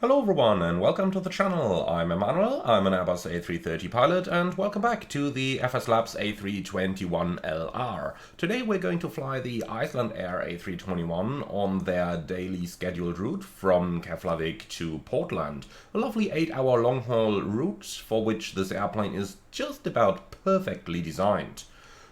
Hello everyone and welcome to the channel. I'm Emmanuel, I'm an Airbus A330 pilot and welcome back to the FS Labs A321LR. Today we're going to fly the Iceland Air A321 on their daily scheduled route from Keflavik to Portland. A lovely 8-hour long-haul route for which this airplane is just about perfectly designed.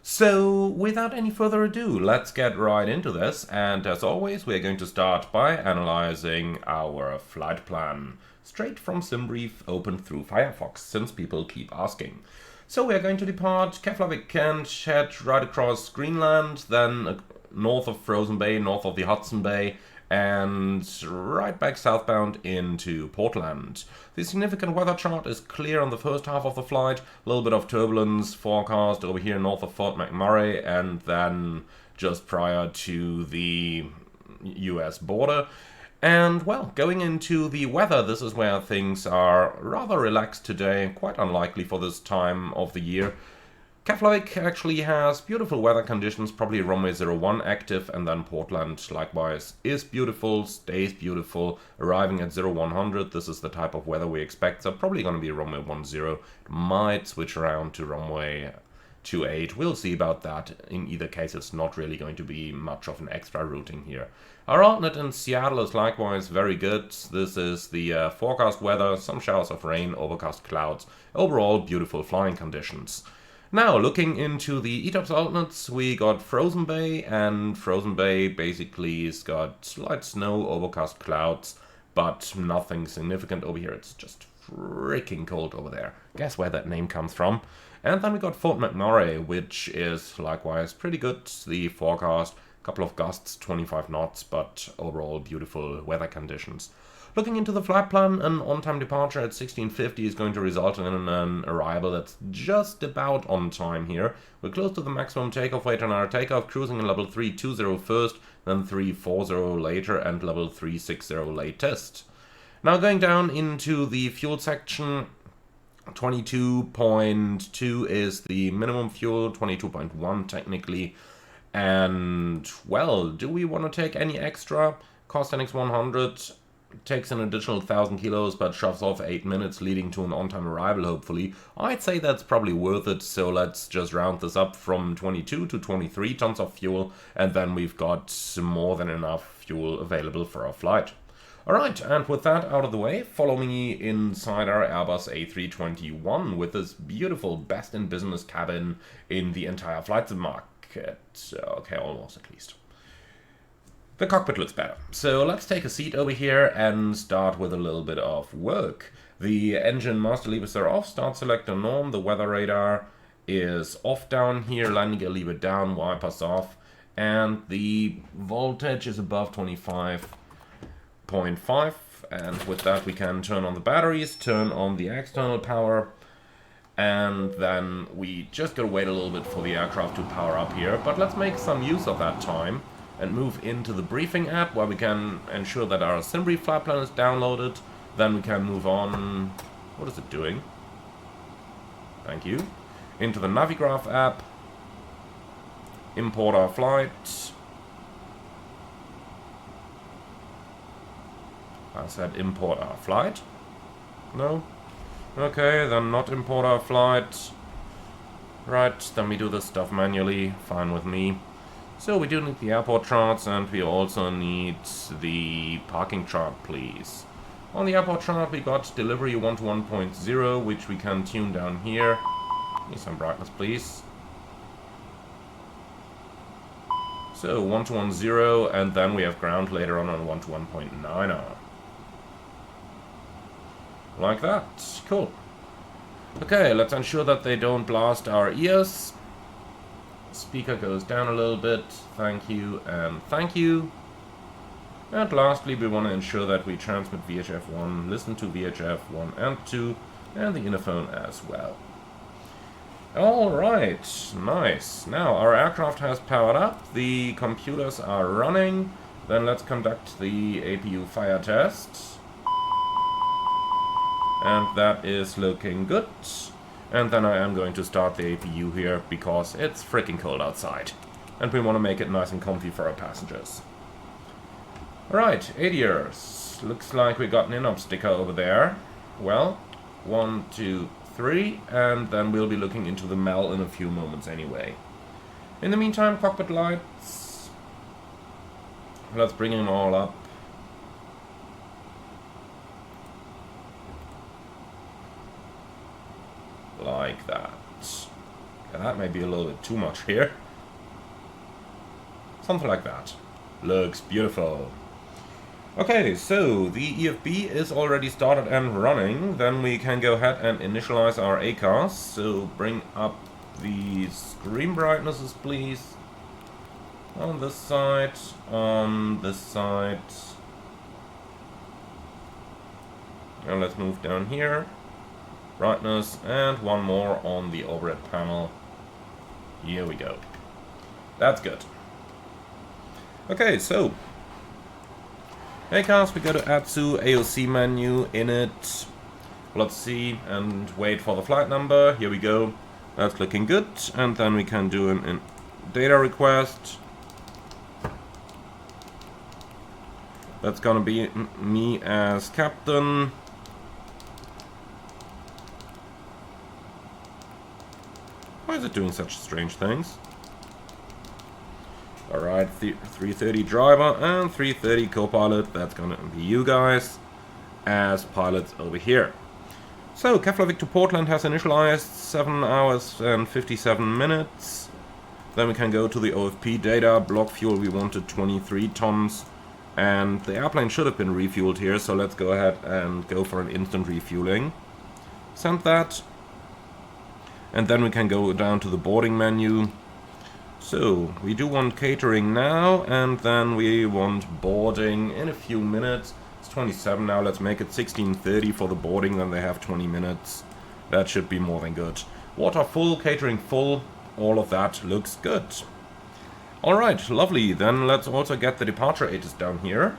So, without any further ado, let's get right into this, and as always, we're going to start by analyzing our flight plan. Straight from SimBrief, opened through Firefox, since people keep asking. So we're going to depart Keflavik and head right across Greenland, then north of Frozen Bay, north of the Hudson Bay, and right back southbound into Portland. The significant weather chart is clear on the first half of the flight, a little bit of turbulence forecast over here north of Fort McMurray and then just prior to the US border. And well, going into the weather, this is where things are rather relaxed today, quite unlikely for this time of the year. Keflavik actually has beautiful weather conditions, probably runway 01 active, and then Portland likewise is beautiful, stays beautiful, arriving at 0100. This is the type of weather we expect, so probably going to be runway 10. It might switch around to runway 28. We'll see about that. In either case, it's not really going to be much of an extra routing here. Our alternate in Seattle is likewise very good. This is the forecast weather, some showers of rain, overcast clouds, overall beautiful flying conditions. Now, looking into the ETOPS alternates, we got Frozen Bay, and Frozen Bay basically has got slight snow, overcast clouds, but nothing significant over here. It's just freaking cold over there. Guess where that name comes from. And then we got Fort McMurray, which is likewise pretty good. The forecast, a couple of gusts, 25 knots, but overall beautiful weather conditions. Looking into the flight plan, an on-time departure at 1650 is going to result in an arrival that's just about on time here. We're close to the maximum takeoff weight on our takeoff, cruising in level 320 first, then 340 later, and level 360 latest. Now going down into the fuel section, 22.2 is the minimum fuel, 22.1 technically. And, well, do we want to take any extra? Cost NX 100. Takes an additional 1,000 kilos, but shoves off 8 minutes, leading to an on-time arrival, hopefully. I'd say that's probably worth it, so let's just round this up from 22 to 23 tons of fuel, and then we've got more than enough fuel available for our flight. Alright, and with that out of the way, follow me inside our Airbus A321 with this beautiful best-in-business cabin in the entire flight market. Okay, almost at least. The cockpit looks better. So let's take a seat over here and start with a little bit of work. The engine master levers are off, start selector norm, the weather radar is off down here, landing gear lever down, wipers off, and the voltage is above 25.5, and with that we can turn on the batteries, turn on the external power, and then we just gotta wait a little bit for the aircraft to power up here, but let's make some use of that time and move into the briefing app where we can ensure that our SimBrief flight plan is downloaded. Then we can move on, what is it doing? Thank you. Into the Navigraph app, import our flight. I said import our flight. No? Okay, then not import our flight. Right, then we do this stuff manually, fine with me. So we do need the airport charts, and we also need the parking chart, please. On the airport chart we got delivery 1 to 1.0, which we can tune down here. Need some brightness, please. So 1 to 1.0, and then we have ground later on 1 to 1.9. Like that. Cool. Okay, let's ensure that they don't blast our ears. Speaker goes down a little bit, thank you and thank you. And lastly, we want to ensure that we transmit VHF 1, listen to VHF 1 and 2, and the interphone as well. Alright, nice. Now our aircraft has powered up, the computers are running, then let's conduct the APU fire test. And that is looking good. And then I am going to start the APU here, because it's freaking cold outside. And we want to make it nice and comfy for our passengers. Alright, ADRs. looks like we got an in-op sticker over there. Well, 1, 2, 3, and then we'll be looking into the MEL in a few moments anyway. In the meantime, cockpit lights. Let's bring them all up. Like that. Okay, that may be a little bit too much here. Something like that. Looks beautiful. Okay, so the EFB is already started and running. Then we can go ahead and initialize our ACARS. So bring up the screen brightnesses, please. On this side, on this side. And let's move down here. Brightness, and one more on the overhead panel. Here we go. That's good. Okay, so ACARS, we go to add to AOC menu, init. Let's see, and wait for the flight number. Here we go. That's looking good. And then we can do an data request. That's gonna be me as captain. Why is it doing such strange things? Alright, 330 driver and 330 co-pilot. That's gonna be you guys as pilots over here. So, Keflavik to Portland has initialized 7 hours and 57 minutes. Then we can go to the OFP data. Block fuel, we wanted 23 tons. And the airplane should have been refueled here, so let's go ahead and go for an instant refueling. Send that. And then we can go down to the boarding menu. So, we do want catering now, and then we want boarding in a few minutes. It's 27 now, let's make it 16:30 for the boarding, then they have 20 minutes. That should be more than good. Water full, catering full, all of that looks good. Alright, lovely, then let's also get the departure ATIS down here.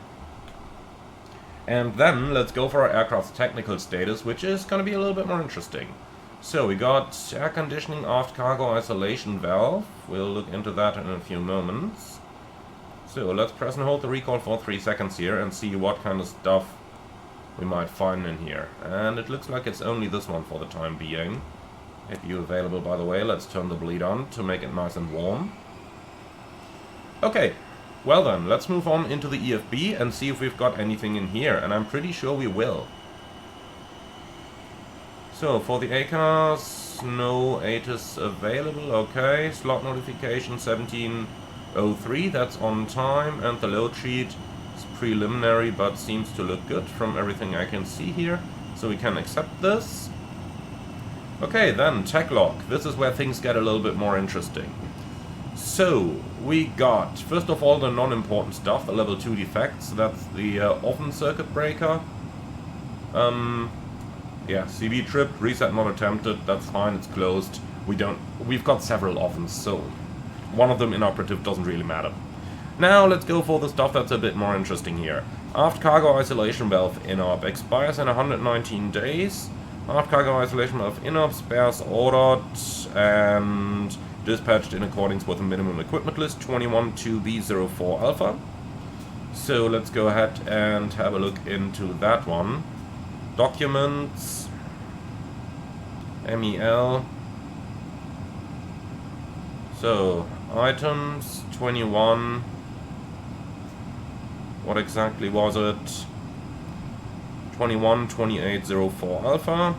And then let's go for our aircraft's technical status, which is going to be a little bit more interesting. So we got air conditioning aft cargo isolation valve. We'll look into that in a few moments. So let's press and hold the recall for 3 seconds here and see what kind of stuff we might find in here. And it looks like it's only this one for the time being. APU available, by the way. Let's turn the bleed on to make it nice and warm. Okay, well then, let's move on into the EFB and see if we've got anything in here. And I'm pretty sure we will. So, for the ACARS, no ATIS available, okay. Slot notification 1703, that's on time, and the load sheet is preliminary, but seems to look good from everything I can see here. So we can accept this. Okay, then, tech log. This is where things get a little bit more interesting. So, we got, first of all, the non-important stuff, the level 2 defects. That's the oven circuit breaker. Yeah, CV tripped, reset not attempted, that's fine, it's closed. We've got several ovens, so one of them inoperative doesn't really matter. Now let's go for the stuff that's a bit more interesting here. Aft cargo isolation valve inop expires in 119 days. Aft cargo isolation valve inop spares ordered and dispatched in accordance with the minimum equipment list 212B04 Alpha. So let's go ahead and have a look into that one. Documents, MEL, so items, 21, what exactly was it? 212804 Alpha.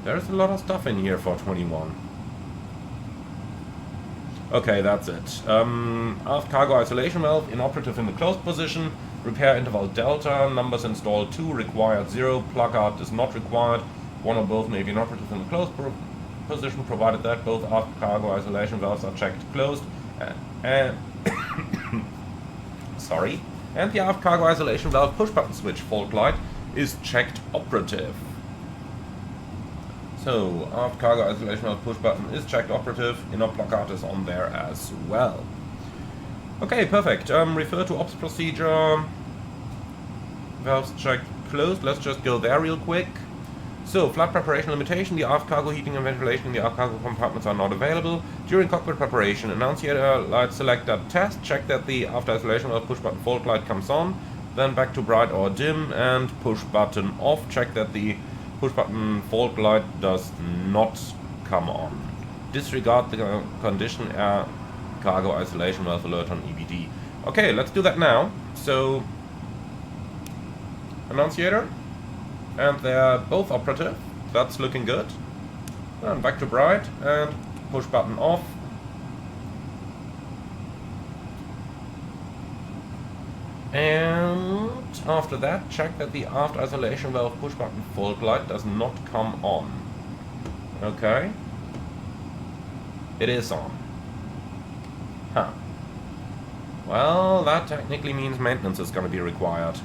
There's a lot of stuff in here for 21. Okay, that's it. Aft cargo isolation valve, inoperative in the closed position. Repair interval delta, numbers installed 2, required 0, plug out is not required. One or both may be inoperative in the closed position, provided that both aft cargo isolation valves are checked closed. Sorry. And the aft cargo isolation valve push button switch fault light is checked operative. So, aft cargo isolation valve push button is checked operative, inop plug-out is on there as well. Okay, perfect. Refer to ops procedure. Valves checked closed. Let's just go there real quick. So, flight preparation limitation. The aft cargo heating and ventilation in the aft cargo compartments are not available. During cockpit preparation, annunciator light selector test. Check that the aft isolation valve push button fault light comes on. Then back to bright or dim and push button off. Check that the push button fault light does not come on. Disregard the condition air cargo isolation valve alert on EBD. Okay, let's do that now. So, annunciator. And they're both operative. That's looking good. And back to bright and push button off. And after that, check that the aft isolation valve push button fault light does not come on. Okay. It is on. Huh. Well, that technically means maintenance is going to be required.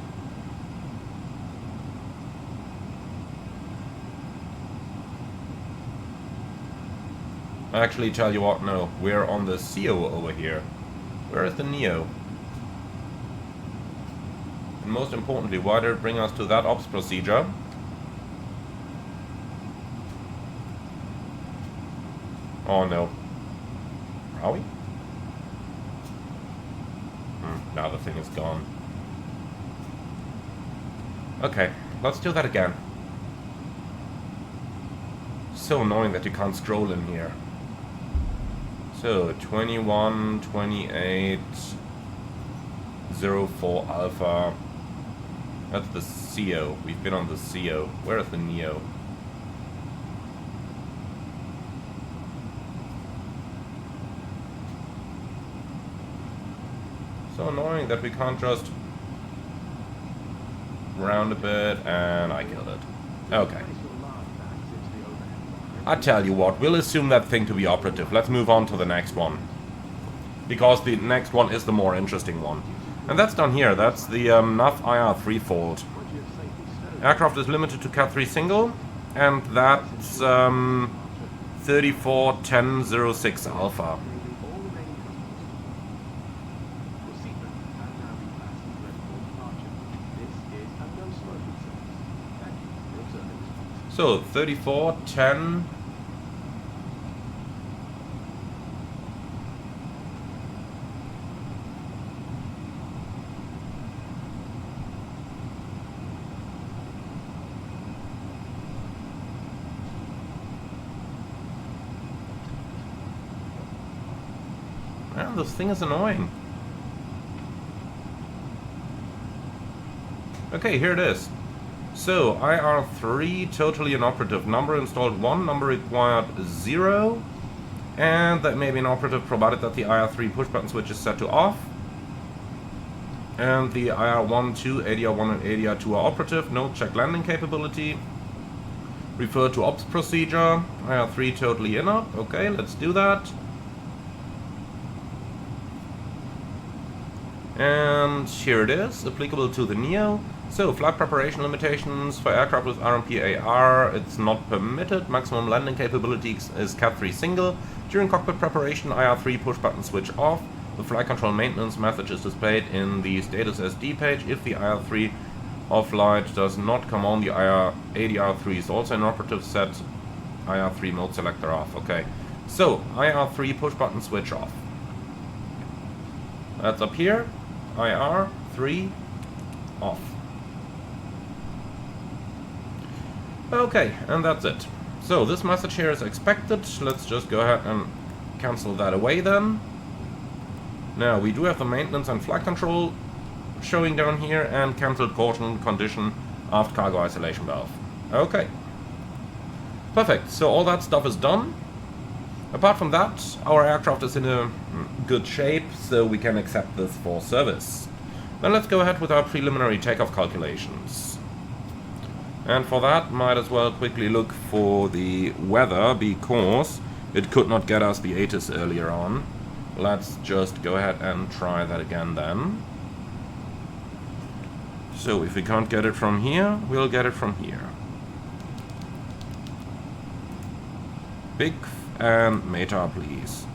Actually, tell you what, no, we're on the CO over here. Where is the NEO? And most importantly, why did it bring us to that ops procedure? Oh no. Are we? Now the thing is gone. Okay, let's do that again. So annoying that you can't scroll in here. So, 21, 28, 04 alpha. That's the CO. We've been on the CO. Where is the NEO? So annoying that we can't just round a bit, and I killed it. Okay. I tell you what, we'll assume that thing to be operative. Let's move on to the next one. Because the next one is the more interesting one. And that's down here. That's the NAV IR3 fault. Aircraft is limited to Cat 3 single. And that's 341006 alpha. So, 3410... Man, this thing is annoying. Okay, here it is. So, IR3, totally inoperative. Number installed 1, number required 0. And that may be inoperative provided that the IR3 push button switch is set to off. And the IR1, 2, ADR1 and ADR2 are operative. No check landing capability. Refer to ops procedure. IR3 totally inop. Okay, let's do that. And here it is, applicable to the NEO. So, flight preparation limitations for aircraft with RMP AR, it's not permitted. Maximum landing capability is Cat 3 single. During cockpit preparation, IR3 push button switch off. The flight control maintenance message is displayed in the status SD page. If the IR3 off light does not come on, the ADR3 is also inoperative. Set IR3 mode selector off. Okay, so IR3 push button switch off. That's up here. IR3 off. Okay, and that's it. So this message here is expected. Let's just go ahead and cancel that away then. Now we do have the maintenance and flight control showing down here, and cancelled caution condition aft cargo isolation valve. Okay. Perfect, so all that stuff is done. Apart from that, our aircraft is in a good shape, so we can accept this for service. Then let's go ahead with our preliminary takeoff calculations. And for that, might as well quickly look for the weather, because it could not get us the ATIS earlier on. Let's just go ahead and try that again then. So if we can't get it from here, we'll get it from here. Big and META, please.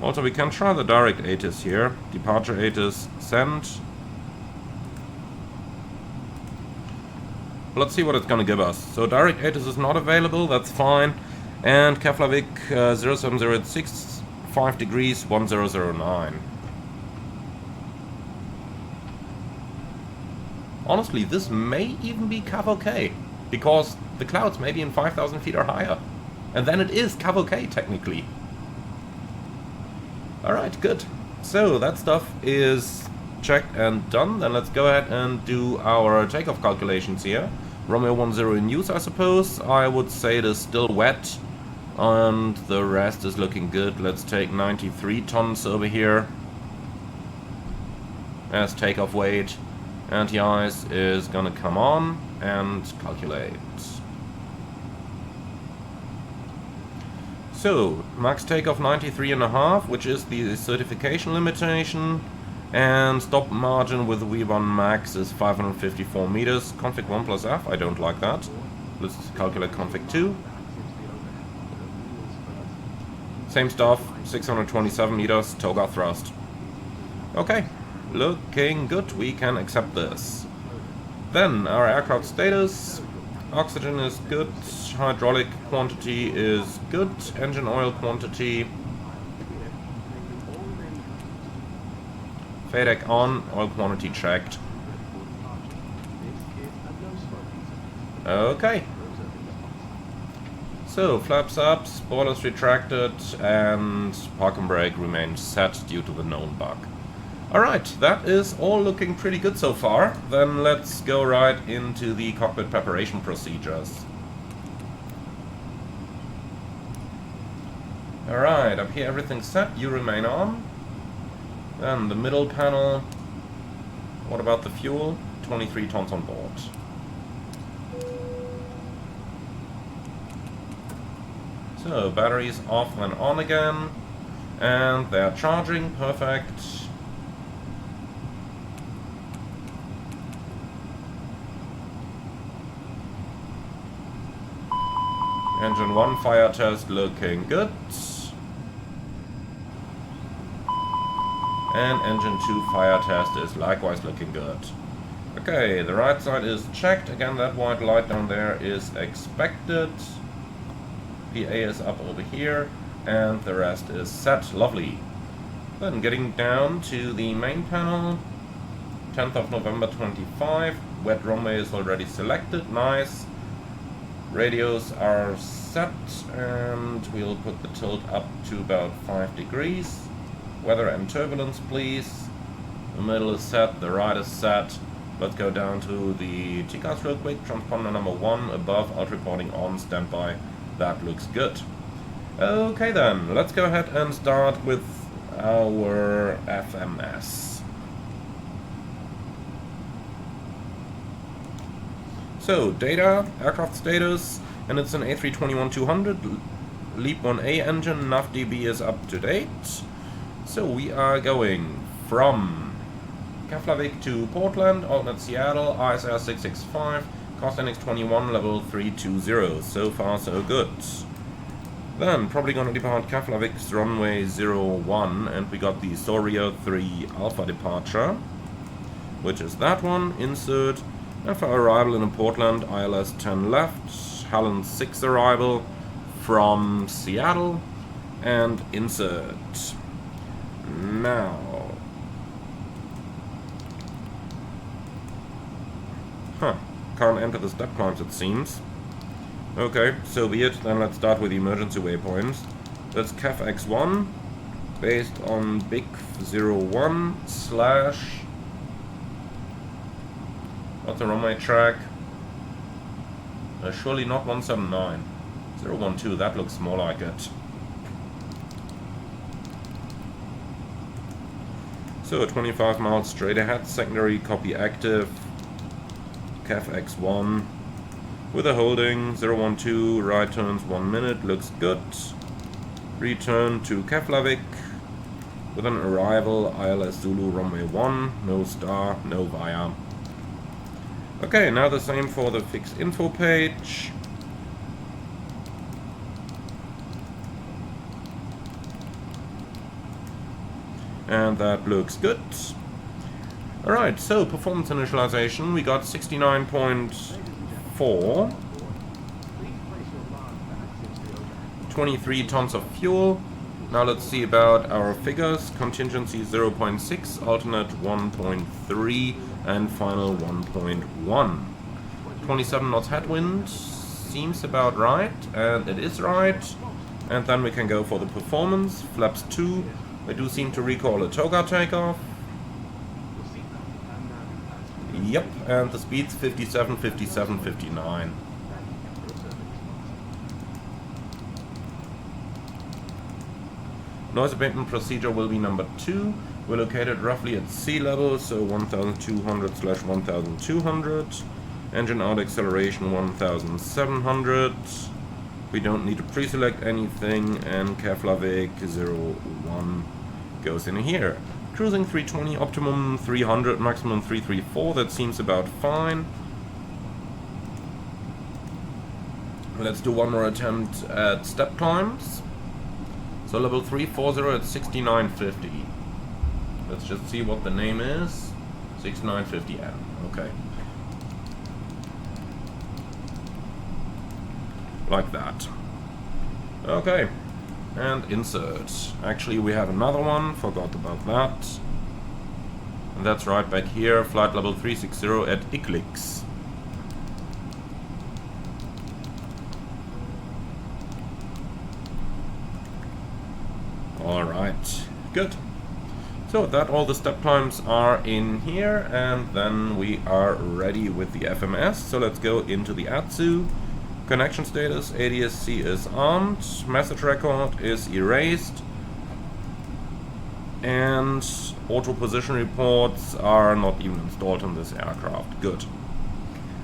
Also, we can try the direct ATIS here. Departure ATIS, send. let's see what it's gonna give us. So direct ATIS is not available, that's fine. And Keflavik 07086, 5 degrees, 1009. Honestly, this may even be CAV OK, because the clouds may be in 5,000 feet or higher. And then it is CAV OK, technically. Alright, good. So, that stuff is checked and done. Then let's go ahead and do our takeoff calculations here. Romeo 10 in use, I suppose. I would say it is still wet. And the rest is looking good. Let's take 93 tons over here as takeoff weight. Anti-ice is gonna come on and calculate. So, max takeoff 93.5, which is the certification limitation, and stop margin with V1 max is 554 meters. Config 1 plus F, I don't like that. Let's calculate config 2. Same stuff, 627 meters, toga thrust. Okay, looking good, we can accept this. Then, our aircraft status. Oxygen is good, hydraulic quantity is good, engine oil quantity. FADEC on, oil quantity checked. Okay. So, flaps up, spoilers retracted, and park and brake remains set due to the known bug. Alright, that is all looking pretty good so far. Then let's go right into the cockpit preparation procedures. Alright, up here everything's set, you remain on. Then the middle panel. What about the fuel? 23 tons on board. So, batteries off and on again. And they're charging, perfect. Engine 1 fire test looking good. And engine 2 fire test is likewise looking good. Okay, the right side is checked. Again, that white light down there is expected. PA is up over here. And the rest is set. Lovely. Then getting down to the main panel. 10th of November 25. Wet runway is already selected. Nice. Radios are set, and we'll put the tilt up to about 5 degrees. Weather and turbulence, please. The middle is set, the right is set. Let's go down to the TCAS real quick. Transponder number 1 above, out reporting on, standby. That looks good. Okay then, let's go ahead and start with our FMS. So, data, aircraft status, and it's an A321-200 LEAP 1A engine. NavDB is up to date. So we are going from Keflavik to Portland, alternate Seattle, ISR 665, cost NX 21, level 320. So far so good. Then probably gonna depart Keflavik's runway 01, and we got the Soria 3 Alpha departure, which is that one. Insert. And for arrival in Portland, ILS 10 left, Hallen 6 arrival from Seattle, and insert. Now. Can't enter the step climbs, it seems. Okay, so be it. Then let's start with the emergency waypoints. That's CAF X1, based on Big 01 slash. What's the runway track? Surely not 179. 012, that looks more like it. So 25 miles straight ahead, secondary copy active. CAF X1 with a holding 012, right turns 1 minute, looks good. Return to Keflavik with an arrival ILS Zulu runway 1, no star, no via. Okay, now the same for the fixed info page. And that looks good. Alright, so performance initialization, we got 69.5 4. 23 tons of fuel. Now let's see about our figures. Contingency 0.6, alternate 1.3, and final 1.1. 27 knots headwind seems about right, and it is right. And then we can go for the performance. Flaps 2. We do seem to recall a toga takeoff. Yep, and the speed's 57, 57, 59. Noise abatement procedure will be number 2. We're located roughly at sea level, so 1200/1200. Engine out acceleration 1700. We don't need to pre-select anything, and Keflavik 01 goes in here. Cruising 320, optimum 300, maximum 334, that seems about fine. Let's do one more attempt at step times. So level 340 at 6950. Let's just see what the name is. 6950N, okay. Like that. Okay. And insert. Actually, we have another one. Forgot about that. And that's right back here. Flight level 360 at Iklix. Alright. Good. So that all the step times are in here. And then we are ready with the FMS. So let's go into the ATSU. Connection status, ADSC is armed, message record is erased, and auto position reports are not even installed on this aircraft. Good.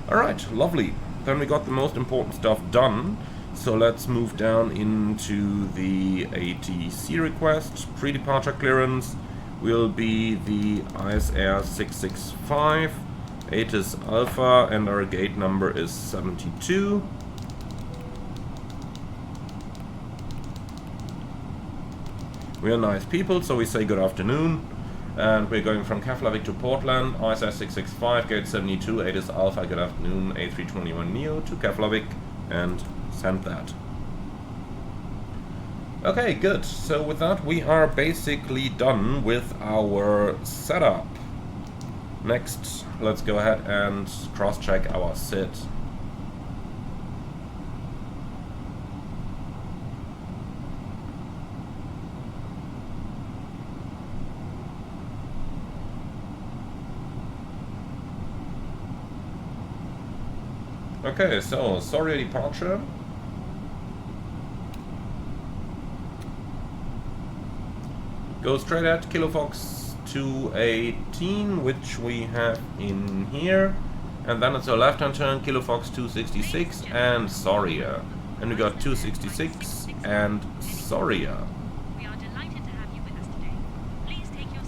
Alright, lovely. Then we got the most important stuff done, so let's move down into the ATC request. Pre-departure clearance will be the ISR 665, ATIS Alpha, and our gate number is 72. We are nice people, so we say good afternoon. And we're going from Keflavik to Portland, ISR 665, gate 72, ATIS Alpha, good afternoon, A321neo to Keflavik, and send that. Okay, good. So with that, we are basically done with our setup. Next, let's go ahead and cross-check our SID. Okay, so sorry departure. Go straight at Kilofox 218, which we have in here. And then it's a left-hand turn, Kilofox 266 and Soria. And we got 266 and Soria.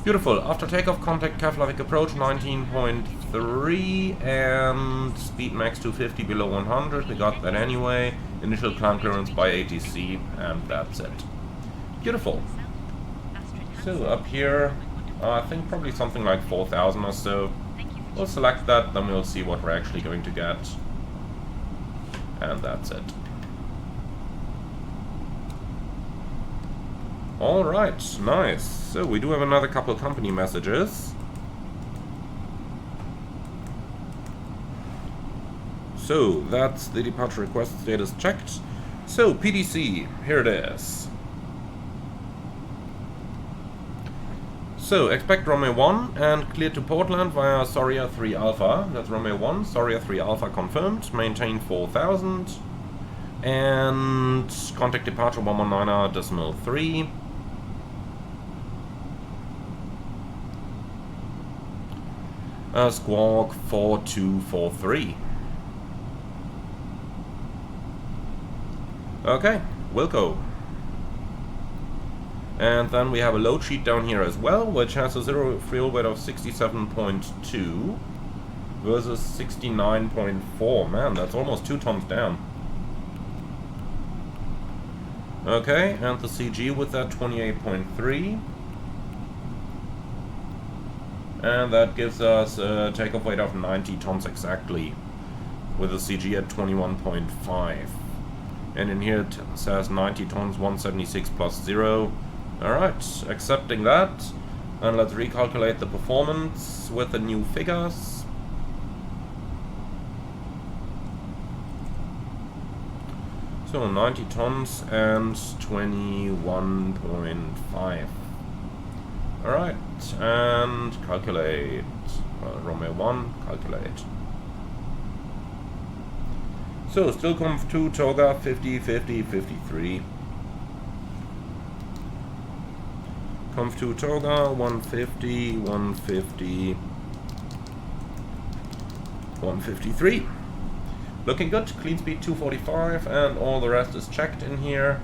Beautiful. After takeoff, contact Keflavik approach 19.3 and speed max 250 below 100. We got that anyway. Initial climb clearance by ATC, and that's it. Beautiful. So up here, I think probably something like 4,000 or so. We'll select that, then we'll see what we're actually going to get. And that's it. Alright, nice. So we do have another couple company messages. So that's the departure request status checked. So PDC, here it is. So expect Runway 1 and clear to Portland via Soria 3 Alpha. That's Runway 1, Soria 3 Alpha confirmed. Maintain 4,000. And contact departure 119.3. Squawk 4243. Okay, we'll go. And then we have a load sheet down here as well, which has a zero fuel weight of 67.2 versus 69.4. Man, that's almost 2 tons down. Okay, and the CG with that 28.3. And that gives us a takeoff weight of 90 tons exactly. with a CG at 21.5. And in here it says 90 tons, 176 plus 0. Alright, accepting that. And let's recalculate the performance with the new figures. So 90 tons and 21.5. Alright, and calculate. Runway 1, calculate. So still conf 2 toga 50, 50, 53. Conf 2 toga 150, 150, 153. Looking good. Clean speed 245, and all the rest is checked in here.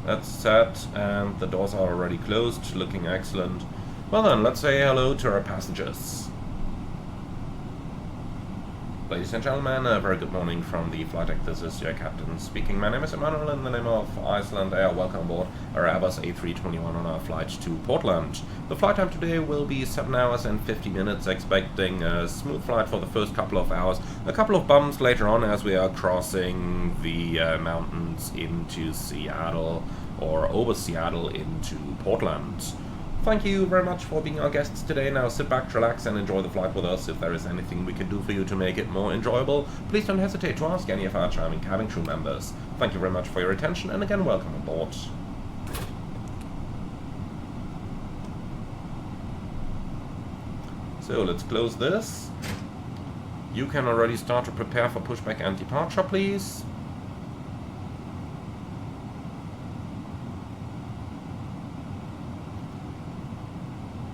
That's set, and the doors are already closed. Looking excellent. Well then, let's say hello to our passengers. Ladies and gentlemen, a very good morning from the flight deck. This is your captain speaking. My name is Emmanuel in the name of Iceland Air. Welcome aboard our Airbus A321 on our flight to Portland. The flight time today will be 7 hours and 50 minutes, expecting a smooth flight for the first couple of hours. A couple of bumps later on as we are crossing the mountains into Seattle, or over Seattle into Portland. Thank you very much for being our guests today. Now sit back, relax, and enjoy the flight with us. If there is anything we can do for you to make it more enjoyable, please don't hesitate to ask any of our charming cabin crew members. Thank you very much for your attention, and again, welcome aboard. So let's close this. You can already start to prepare for pushback and departure, please.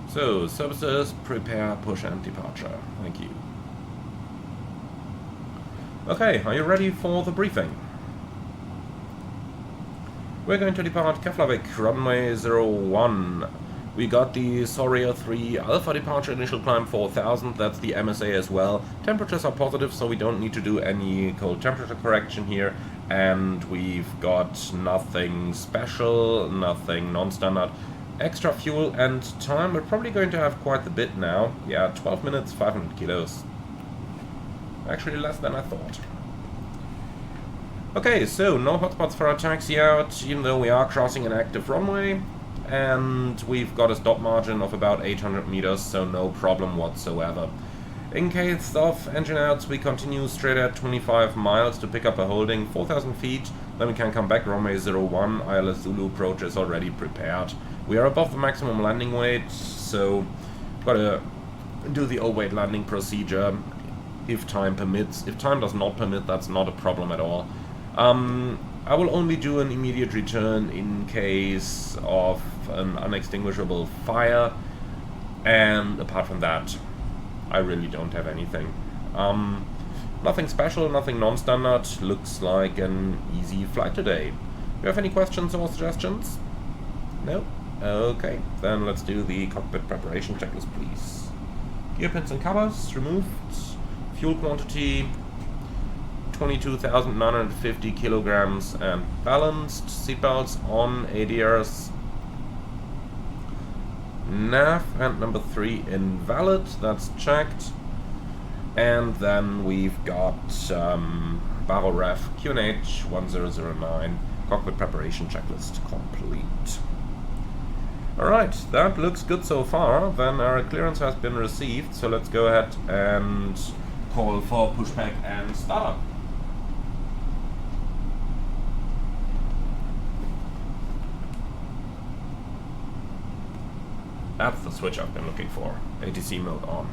So, services, prepare, push and departure. Thank you. Okay, are you ready for the briefing? We're going to depart Keflavik, runway 01. We got the Soria 3 Alpha departure, initial climb 4000, that's the MSA as well. Temperatures are positive, so we don't need to do any cold temperature correction here. And we've got nothing special, nothing non-standard. Extra fuel and time, we're probably going to have quite a bit now. Yeah, 12 minutes, 500 kilos. Actually less than I thought. Okay, so no hotspots for our taxi out, even though we are crossing an active runway. And we've got a stop margin of about 800 meters, so no problem whatsoever. In case of engine outs, we continue straight at 25 miles to pick up a holding, 4,000 feet. Then we can come back, runway 01, ILS Zulu approach is already prepared. We are above the maximum landing weight, so gotta do the O-weight landing procedure if time permits. If time does not permit, that's not a problem at all. I will only do an immediate return in case of an unextinguishable fire, and apart from that, I really don't have anything. Nothing special, nothing non-standard. Looks like an easy flight today. Do you have any questions or suggestions? No? Okay, then let's do the cockpit preparation checklist, please. Gear pins and covers removed. Fuel quantity 22,950 kilograms and balanced. Seatbelts on, ADRs. Nav and number 3 invalid, that's checked. And then we've got Barrow Ref QNH 1009 cockpit preparation checklist complete. Alright, that looks good so far. Then our clearance has been received, so let's go ahead and call for pushback and startup. That's the switch I've been looking for. ATC mode on.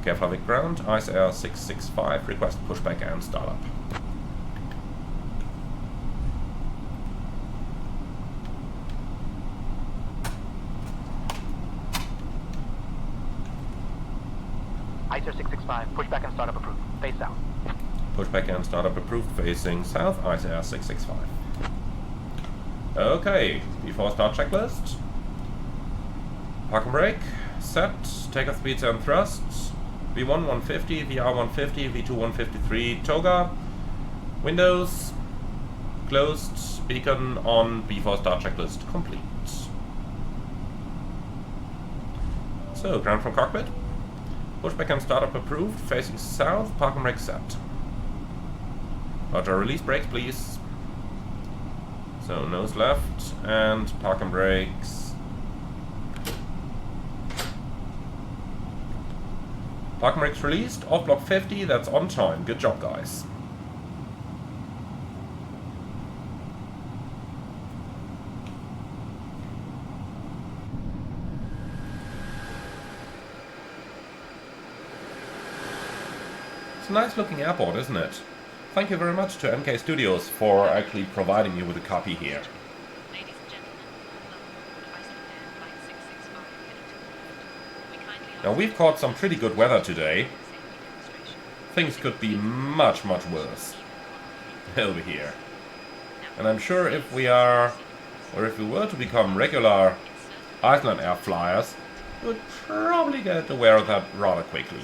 Keflavik ground, ICE Air 665, request pushback and startup. ICE Air 665, pushback and startup approved. Face south. Pushback and startup approved, facing south, ICE Air 665. Okay, before start checklist. Park and brake, set, takeoff speeds and thrusts. V1 150, VR 150, V2 153, toga. Windows closed, beacon on, before start checklist complete. So, ground from cockpit. Pushback and startup approved. Facing south. Park and brake set. Roger, release brakes, please. So nose left and park and brakes. Park and brakes released. Off block 50. That's on time. Good job, guys. It's a nice looking airport, isn't it? Thank you very much to MK Studios for actually providing me with a copy here. Now we've caught some pretty good weather today. Things could be much, much worse over here. And I'm sure if we are, or if we were to become regular Iceland Air flyers, we would probably get aware of that rather quickly.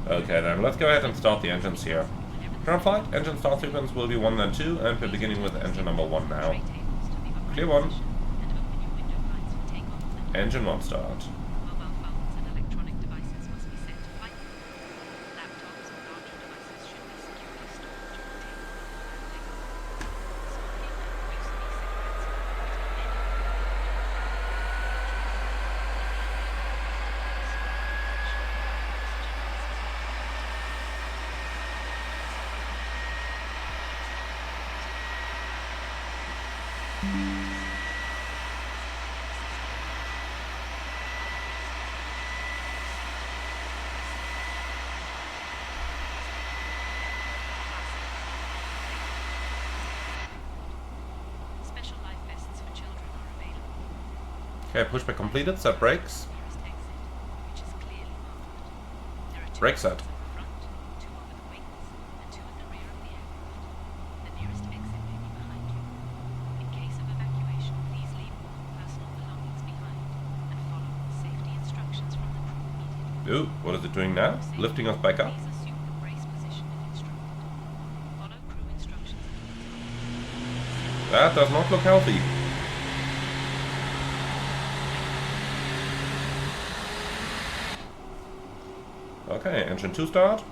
Okay then, let's go ahead and start the engines here. Ground flight, engine start sequence will be 1 then 2, and we're beginning with engine number 1 now. Clear 1. Engine 1 start. Okay, pushback completed, set brakes. Brake set. Ooh, what is it doing now? Lifting us back up? That does not look healthy. Okay, engine 2 start.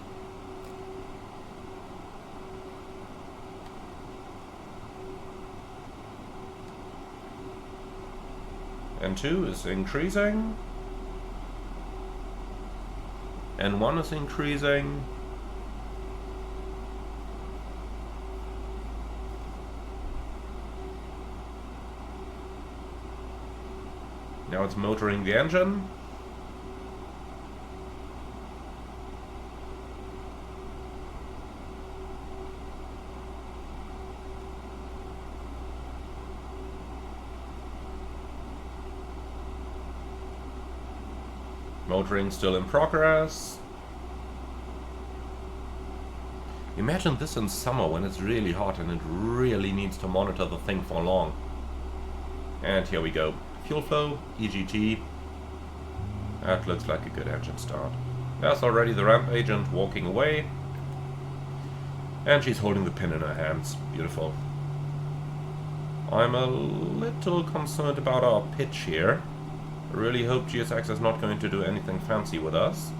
N2 is increasing. N1 is increasing. Now it's motoring the engine. Motoring still in progress. Imagine this in summer when it's really hot and it really needs to monitor the thing for long. And here we go. Fuel flow, EGT. That looks like a good engine start. There's already the ramp agent walking away. And she's holding the pin in her hands. Beautiful. I'm a little concerned about our pitch here. I really hope GSX is not going to do anything fancy with us.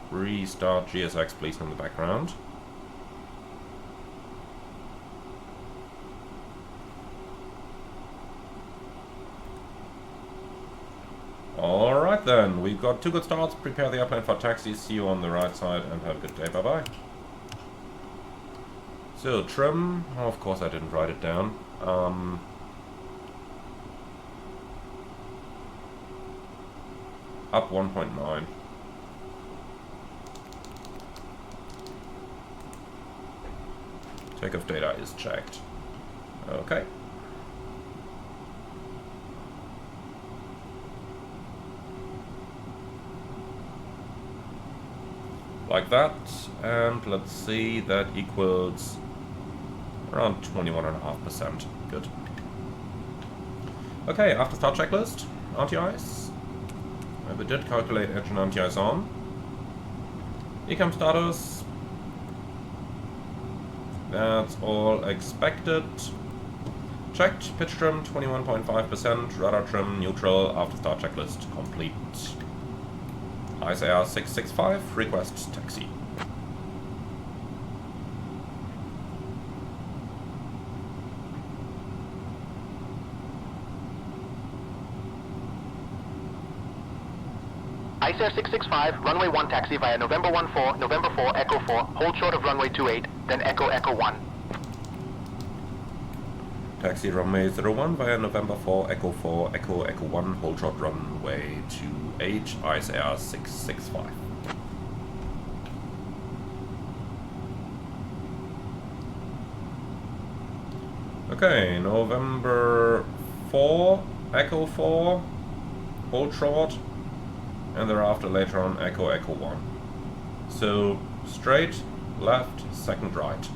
Restart GSX please in the background. Alright then, we've got 2 good starts. Prepare the airplane for taxi. See you on the right side and have a good day. Bye bye. So, trim, oh, of course I didn't write it down. Up 1.9. Takeoff data is checked. Okay. Like that, and let's see, that equals around 21.5%. Good. Okay, after start checklist, anti-ice. We did calculate engine anti-ice on. Ecam status. That's all expected. Checked, pitch trim 21.5%, rudder trim neutral, after start checklist complete. ISAR 665, request taxi. ISAR 665, runway 1 taxi via November 14, November 4, Echo 4, hold short of runway 28, then Echo Echo 1. Taxi runway 01 via November 4, Echo 4, Echo Echo 1, hold short runway 28, ISAR 665. Okay, November 4, Echo 4, hold short, and thereafter later on Echo Echo 1. So straight, left, second right.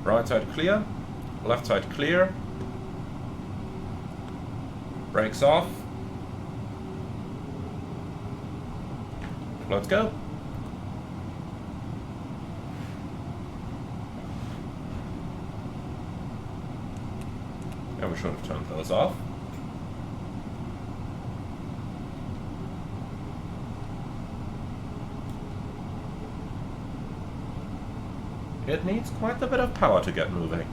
Right side clear, left side clear, brakes off, let's go. And we should have turned those off. It needs quite a bit of power to get moving.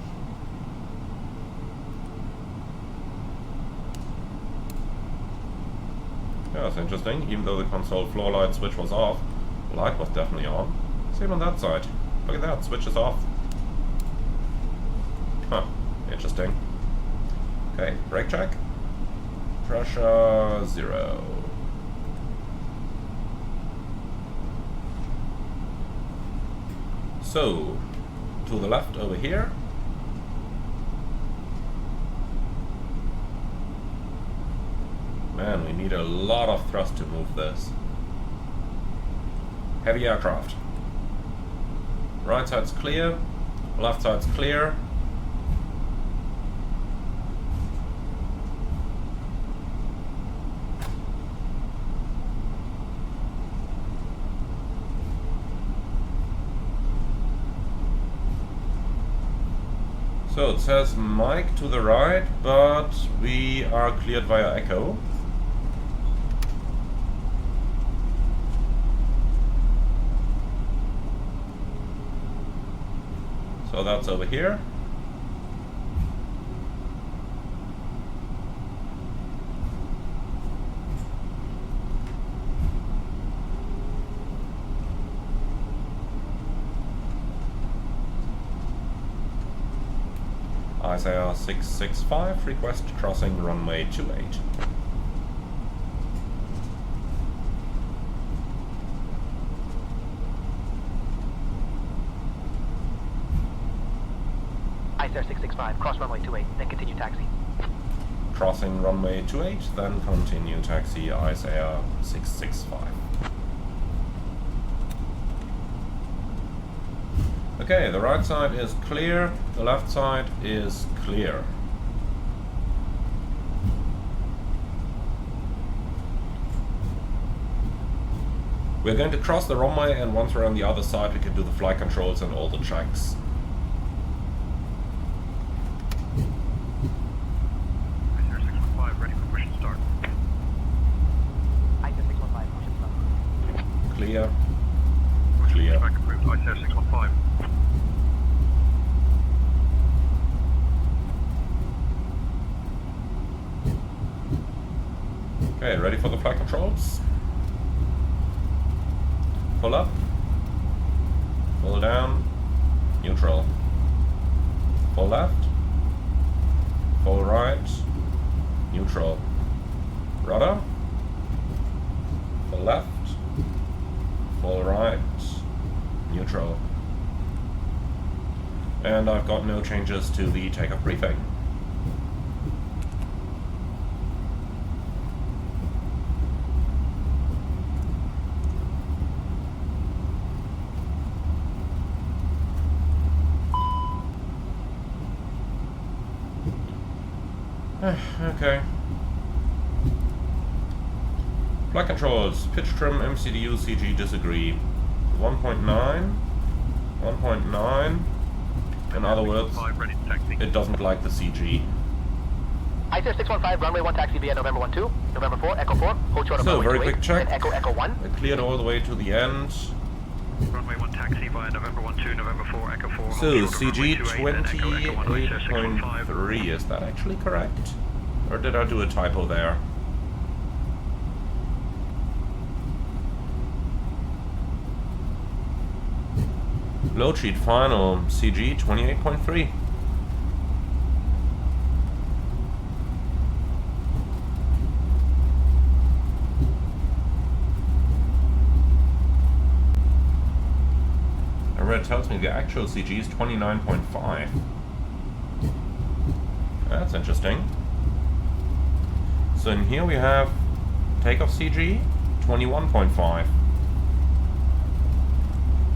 Yeah, that's interesting. Even though the console floor light switch was off, the light was definitely on. Same on that side. Look at that, switch is off. Huh, interesting. Okay, brake check. Pressure 0. So, to the left over here. Man, we need a lot of thrust to move this. Heavy aircraft. Right side's clear, left side's clear. So it says mic to the right, but we are cleared via echo. So that's over here. ISAR 665, request crossing runway 28. ISAR 665, cross runway 28, then continue taxi. Crossing runway 28, then continue taxi ISAR 665. Okay, the right side is clear, the left side is clear. We're going to cross the runway, and once we're on the other side we can do the flight controls and all the checks. ISAR 615, ready for push and start. ISAR 615, push and start. Clear. Clear. Pushback approved, ISAR 615. Okay, ready for the flight controls? Pull up, pull down, neutral, pull left, pull right, neutral, rudder, pull left, pull right, neutral. And I've got no changes to the takeoff briefing. Okay. Flight controls, pitch trim, MCDU, CG disagree. 1.9, 1.9. In other words, 615 ready to taxi. it doesn't like the CG. ICR 615, runway 1 taxi via November 12, November 4, Echo 4, hold short of So, runway very 28, quick check. then Echo 1. It cleared all the way to the end. Runway 1 taxi via November 12, November 4, Echo 4. So, hold short of CG runway 28, then Echo 1, ICR 615. 28.3, is that actually correct? Or did I do a typo there? Load sheet final, CG 28.3. And red tells me the actual CG is 29.5. That's interesting. So in here we have takeoff CG 21.5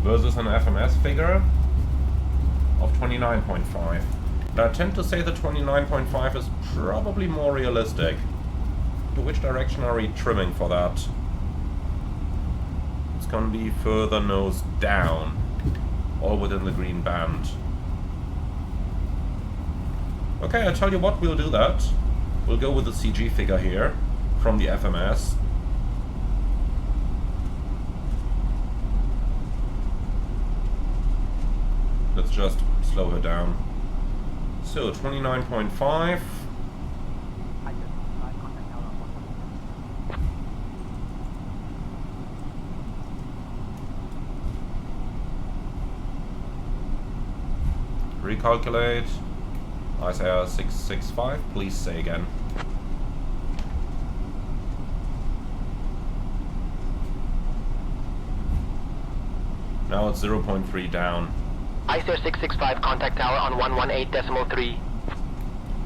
versus an FMS figure of 29.5. Now I tend to say the 29.5 is probably more realistic. To which direction are we trimming for that? It's gonna be further nose down, all within the green band. Okay, I tell you what, we'll do that. We'll go with the CG figure here from the FMS. Let's just slow her down. So 29.5. Recalculate. ICR 665, please say again. Now it's 0.3 down. ICR 665, contact tower on 118.3.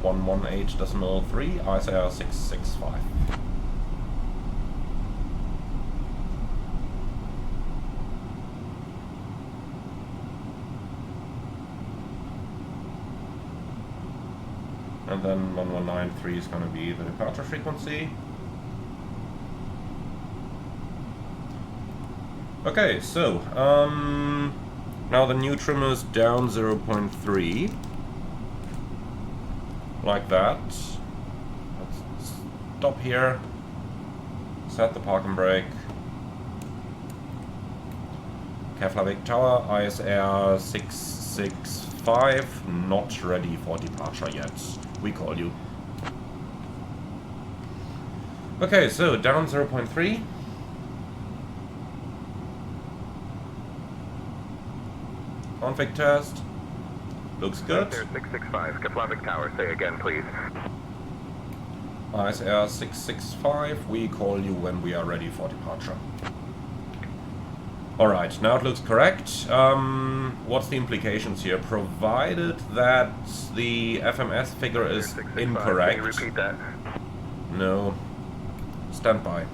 118.3, ICR 665. And then 1193 is going to be the departure frequency. Okay, so now the new trim is down 0.3, like that. Let's stop here, set the park and brake. Keflavik Tower, ISR 665, not ready for departure yet. We call you. Okay, so down 0.3. Config test. Looks good. There's 665, Keflavik Tower. Say again, please. ISR 665, we call you when we are ready for departure. Alright, now it looks correct. What's the implications here? Provided that the FMS figure is incorrect. Can you repeat that? No. Stand by.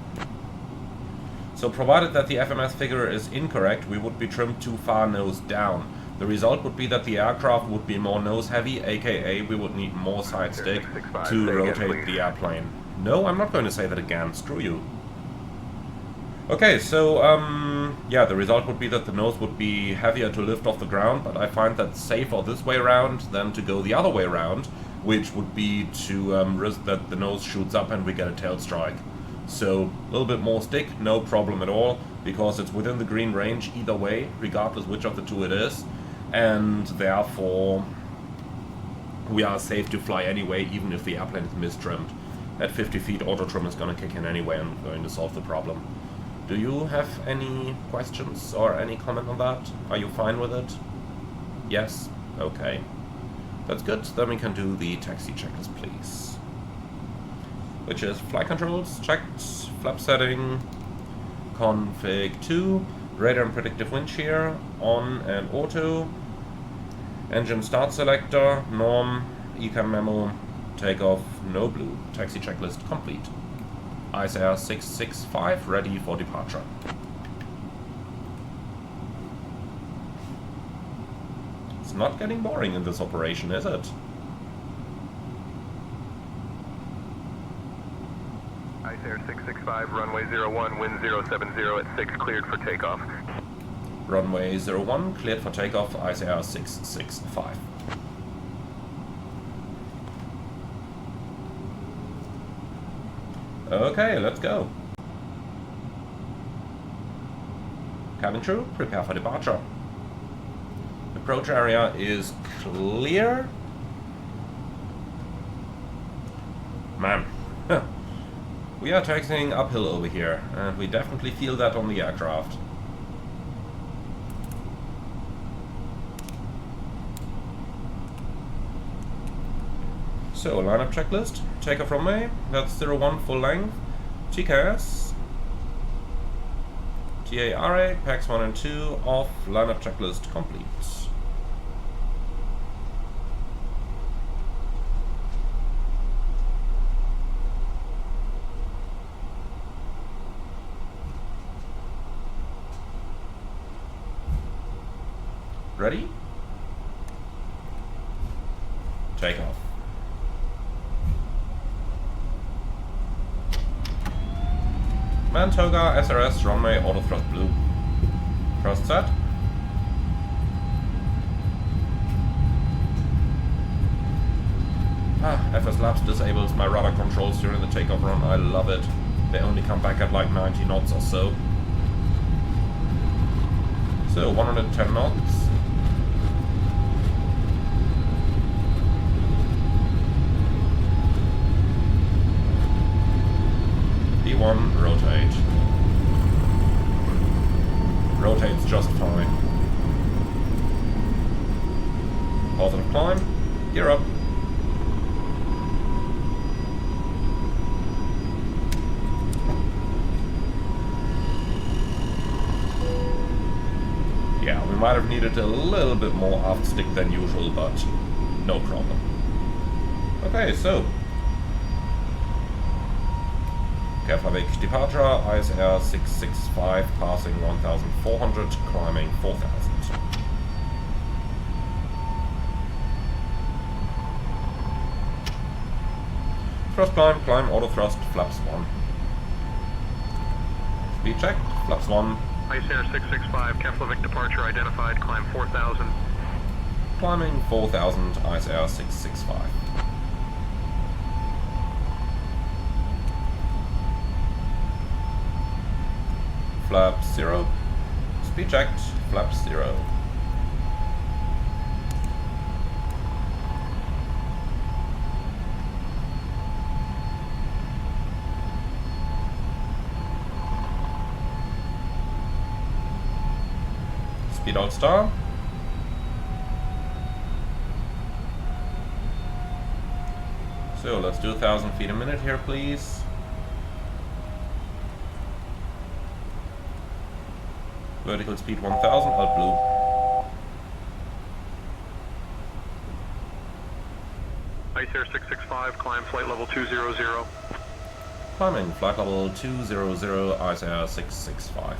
So provided that the FMS figure is incorrect, we would be trimmed too far nose down. The result would be that the aircraft would be more nose heavy, aka we would need more side stick to rotate the airplane. No, I'm not going to say that again. Screw you. Okay, so yeah, the result would be that the nose would be heavier to lift off the ground, but I find that safer this way around than to go the other way around, which would be to risk that the nose shoots up and we get a tail strike. So a little bit more stick, no problem at all, because it's within the green range either way, regardless which of the two it is, and therefore we are safe to fly anyway, even if the airplane is mistrimmed. At 50 feet, auto trim is going to kick in anyway and going to solve the problem. Do you have any questions or any comment on that? Are you fine with it? Yes? Okay. That's good. Then we can do the taxi checklist, please. Which is flight controls, checked, flap setting, config 2, radar and predictive wind shear, on and auto, engine start selector, norm, ECAM memo, takeoff, no blue. Taxi checklist complete. ISR 665 ready for departure. It's not getting boring in this operation, is it? ICR 665, runway 01, wind 070 at 6, cleared for takeoff. Runway 01, cleared for takeoff, ICR 665. Okay, let's go. Cabin crew, prepare for departure. Approach area is clear. Man, we are taxiing uphill over here, and we definitely feel that on the aircraft. So, lineup checklist. Takeoff runway, that's 01 full length. TKS. TARA, PAX 1 and 2, off, lineup checklist complete. Ready? Takeoff. Mantoga, SRS, runway, auto thrust blue. Thrust set. FS Labs disables my rudder controls during the takeoff run. I love it. They only come back at like 90 knots or so. So 110 knots. B1, rotate. Rotates just fine. Positive climb. Gear up. Yeah, we might have needed a little bit more aft stick than usual, but no problem. Okay, so Keflavik departure, ISR 665, passing 1,400, climbing 4,000. Thrust climb, climb auto thrust, flaps 1. Speed check, flaps 1. ISR 665, Keflavik departure identified, climb 4,000. Climbing 4,000, ISR 665. Flap 0. Speed checked. Flap 0. Speed out star. So let's do 1,000 feet a minute here, please. Vertical speed 1,000, alt blue. ISR 665, climb flight level 200. Climbing flight level 200, ISR 665.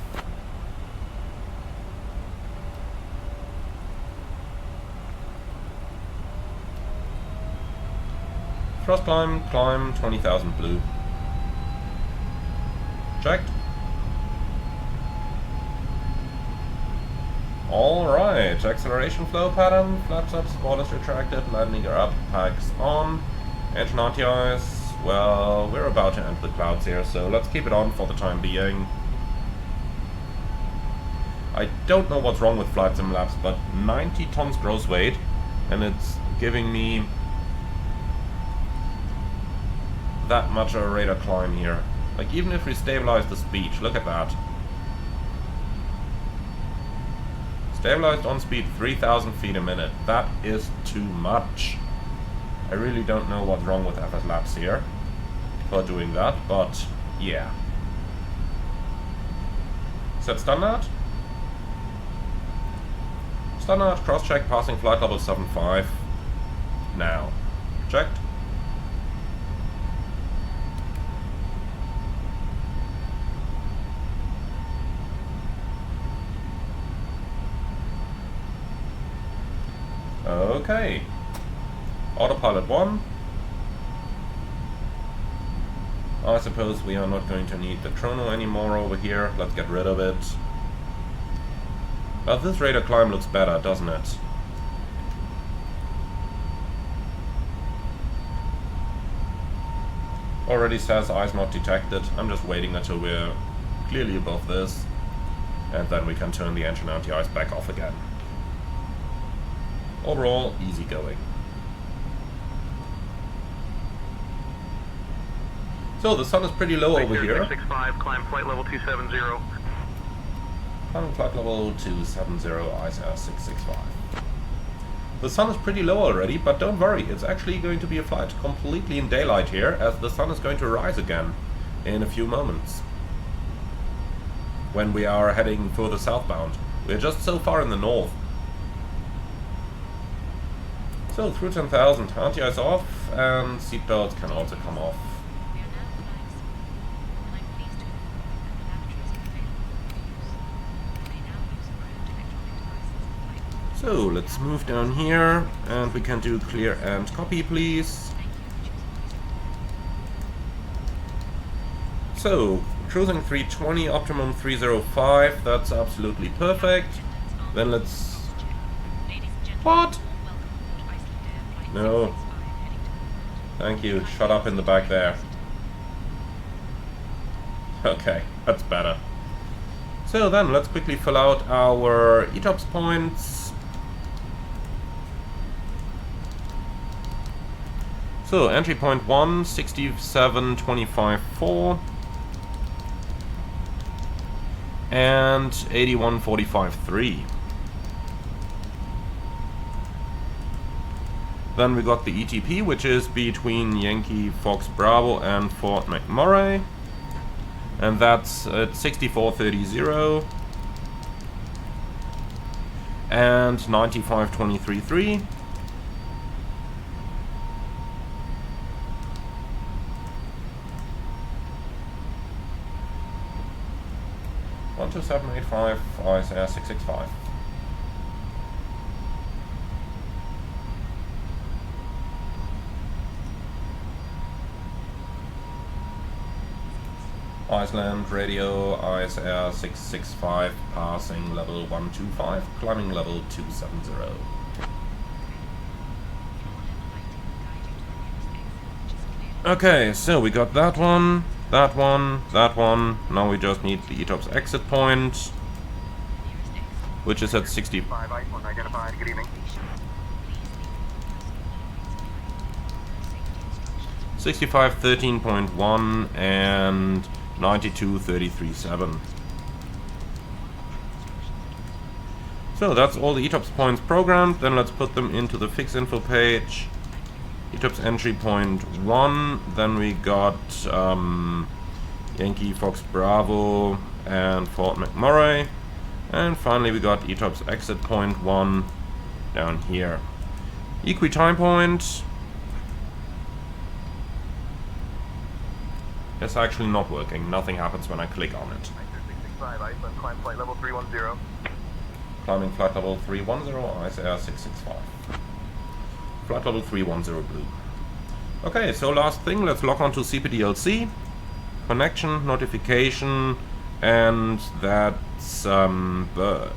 Thrust climb, climb 20,000 blue. Checked. Alright, acceleration flow pattern, flaps up, spoilers retracted, landing gear up, packs on, engine anti-ice. Well, we're about to enter the clouds here, so let's keep it on for the time being. I don't know what's wrong with Flight Sim Labs, but 90 tons gross weight, and it's giving me that much of a rate of climb here. Like, even if we stabilize the speed, look at that. Stabilized on speed 3,000 feet a minute. That is too much. I really don't know what's wrong with FS Labs here for doing that, but yeah. Set standard. Standard cross-check passing flight level 75. Now. Checked. Okay. Autopilot 1. I suppose we are not going to need the chrono anymore over here. Let's get rid of it. But this radar climb looks better, doesn't it? Already says ice not detected. I'm just waiting until we're clearly above this. And then we can turn the engine anti-ice back off again. Overall, easy going. So the sun is pretty low over here. 665, climb flight level 270. Climbing flight level 270, ISR 665. The sun is pretty low already, but don't worry, it's actually going to be a flight completely in daylight here, as the sun is going to rise again in a few moments. When we are heading further southbound. We're just so far in the north. So through 10,000, anti-ice off, and seatbelts can also come off. So let's move down here, and we can do clear and copy, please. So, cruising 320, optimum 305, that's absolutely perfect. Then let's... What? No. Thank you, shut up in the back there. Okay, that's better. So then, let's quickly fill out our ETOPS points. So, entry point 1, 67.25.4 and 81.45.3. Then we got the ETP, which is between Yankee Fox Bravo and Fort McMurray, and that's at 64.30 and 95.23.3. 12785, ISR 665. Iceland radio ISR 665, passing level 125, climbing level 270. Okay, so we got that one. That one, that one. Now we just need the ETOPS exit point, which is at 60. 65.13.1 and 92.33.7. So that's all the ETOPS points programmed. Then let's put them into the fix info page. ETOPS entry point 1, then we got Yankee Fox Bravo and Fort McMurray, and finally we got ETOPS exit point 1 down here. Equi time point. It's actually not working, nothing happens when I click on it. 665, Iceland, climb flight level 310. Climbing flight level 310, ISR 665. Flight level 310 blue. Okay, so last thing, let's log on to CPDLC. Connection, notification, and that's bird.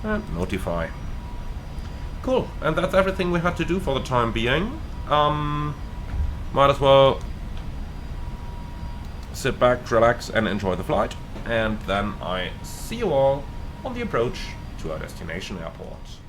And notify. Cool, and that's everything we had to do for the time being. Might as well sit back, relax, and enjoy the flight. And then I see you all on the approach to our destination airport.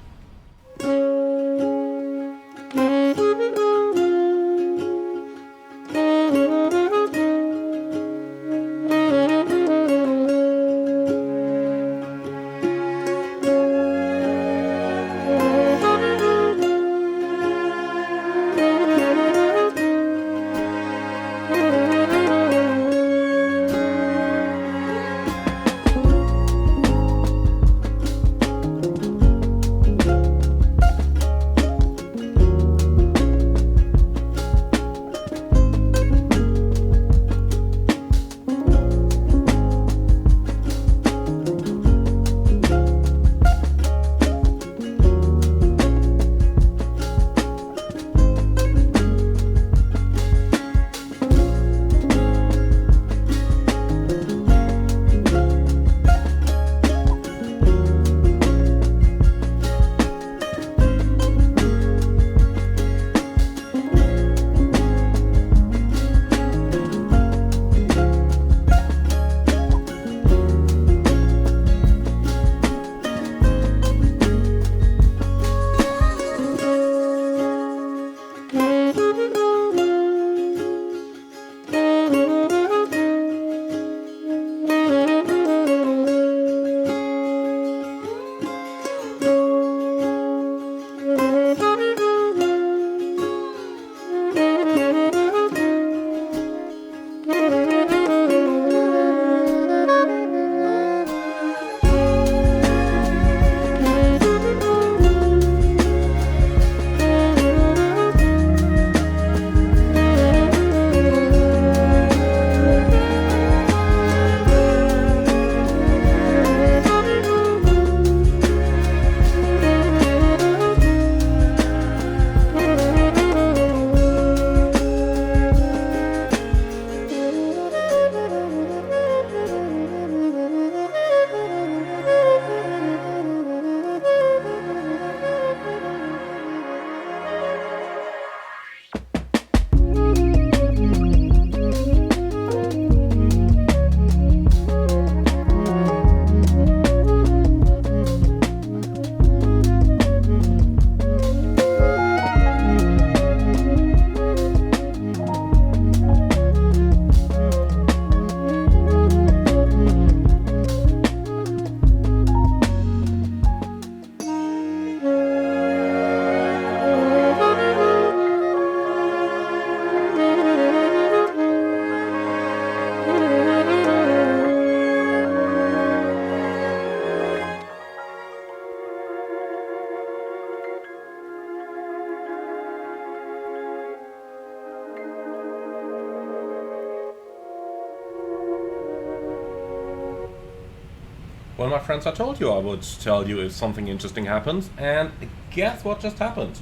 Well, my friends, I told you I would tell you if something interesting happens, and guess what just happened?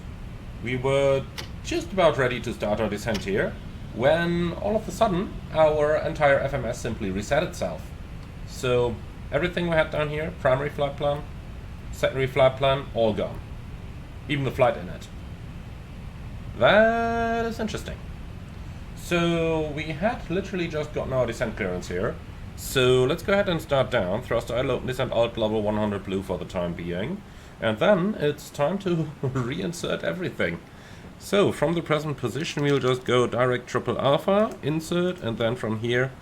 We were just about ready to start our descent here, when all of a sudden our entire FMS simply reset itself. So everything we had down here, primary flight plan, secondary flight plan, all gone. Even the flight in it. That is interesting. So we had literally just gotten our descent clearance here. So let's go ahead and start down. Thrust idle, open descent, alt level 100 blue for the time being. And then it's time to reinsert everything. So from the present position we'll just go direct triple alpha, insert, and then from here...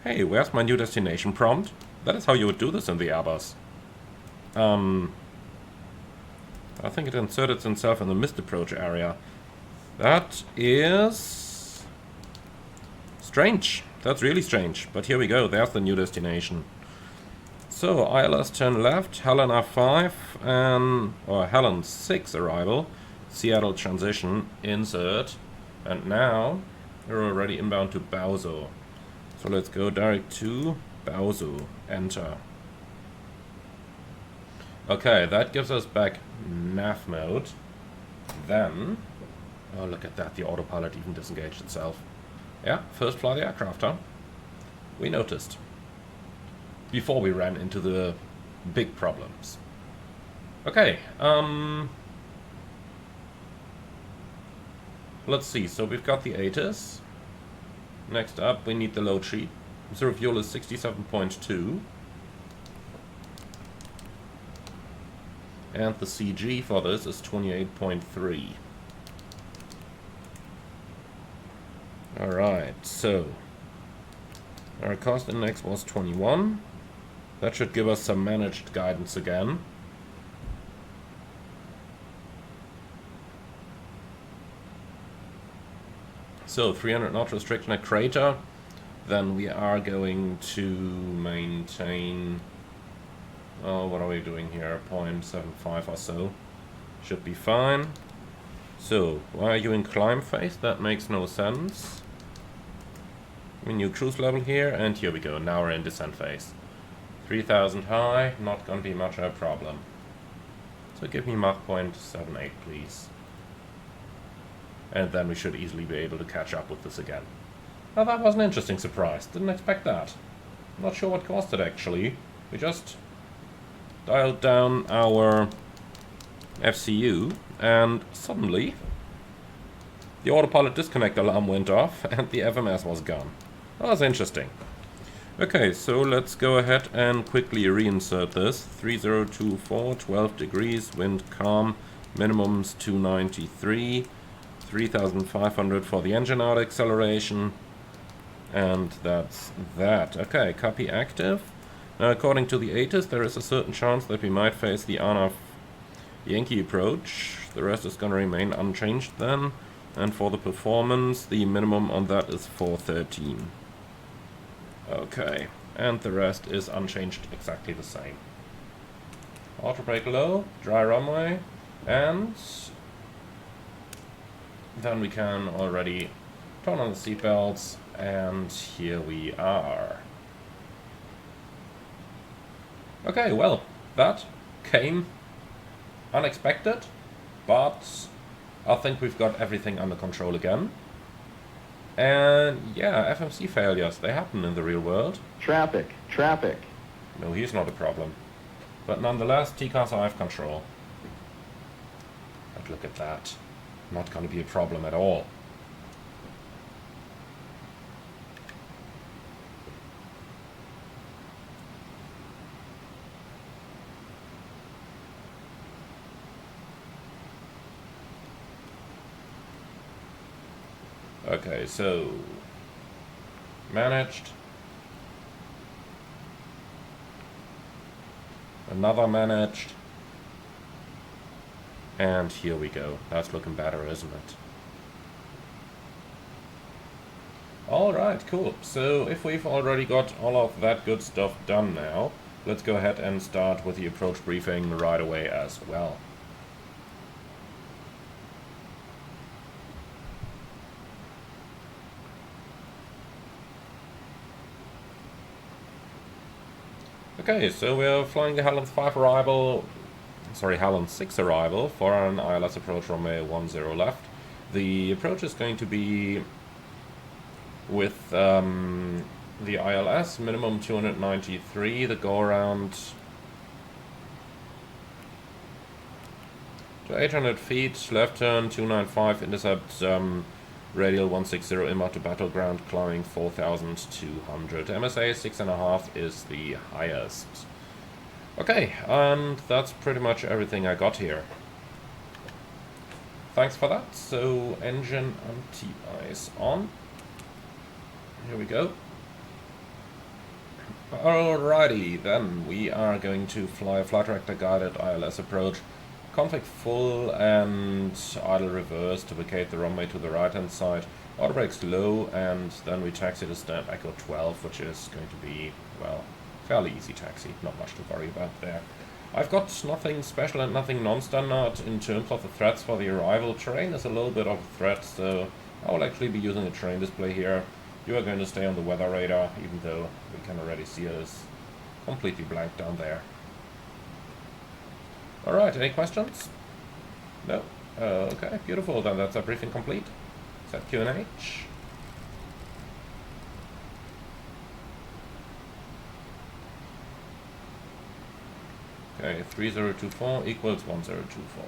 Hey, where's my new destination prompt? That is how you would do this in the Airbus. I think it inserted itself in the missed approach area. That is... strange. That's really strange. But here we go, there's the new destination. So, ILS turn left, Helen R5, and... or Helen 6 arrival. Seattle transition, insert. And now, we're already inbound to Bauzo. So let's go direct to Bauzo, enter. Okay, that gives us back nav mode. Then... oh, look at that, the autopilot even disengaged itself. Yeah, first fly the aircraft, huh? We noticed. Before we ran into the big problems. Okay, let's see, so we've got the ATIS. Next up, we need the load sheet. Reserve fuel is 67.2. And the CG for this is 28.3. Alright, so our cost index was 21. That should give us some managed guidance again. So 300 knot restriction at crater. Then we are going to maintain... oh, what are we doing here? 0.75 or so. Should be fine. So, why are you in climb phase? That makes no sense. New cruise level here, and here we go. Now we're in descent phase. 3000 high, not gonna be much of a problem. So give me Mach 0.78, please. And then we should easily be able to catch up with this again. Now that was an interesting surprise. Didn't expect that. Not sure what caused it actually. We just dialed down our FCU, and suddenly the autopilot disconnect alarm went off and the FMS was gone. That was interesting. Okay, so let's go ahead and quickly reinsert this. 3024, 12 degrees, wind calm, minimums 293, 3500 for the engine out acceleration, and that's that. Okay, copy active. Now according to the ATIS there is a certain chance that we might face the ANAF Yankee approach. The rest is going to remain unchanged then. And for the performance, the minimum on that is 413. Okay, and the rest is unchanged, exactly the same. Auto brake low, dry runway, and then we can already turn on the seatbelts, and here we are. Okay, well, that came unexpected, but I think we've got everything under control again. And yeah, FMC failures, they happen in the real world. Traffic. No, he's not a problem. But nonetheless, TCAS I have control. But look at that. Not gonna be a problem at all. Okay, so managed, another managed, and here we go. That's looking better, isn't it? Alright, cool. So if we've already got all of that good stuff done now, let's go ahead and start with the approach briefing right away as well. Okay, so we're flying the Helen 5 arrival, sorry, Helen 6 arrival for an ILS approach runway 10 left. The approach is going to be with the ILS, minimum 293, the go-around to 800 feet, left turn 295, intercept radial 160, inbound to battleground, climbing 4,200. MSA 6.5 is the highest. Okay, and that's pretty much everything I got here. Thanks for that. So, engine anti-ice on. Here we go. Alrighty, then we are going to fly a flight director guided ILS approach. Config full and idle reverse to vacate the runway to the right hand side. Auto brakes low, and then we taxi to stand Echo 12, which is going to be, well, fairly easy taxi, not much to worry about there. I've got nothing special and nothing non-standard in terms of the threats for the arrival. Terrain is a little bit of a threat, so I will actually be using a terrain display here. You are going to stay on the weather radar, even though we can already see it is completely blank down there. Alright, any questions? No? Okay, beautiful, then that's our briefing complete. Set QNH. Okay, 3024 equals 1024.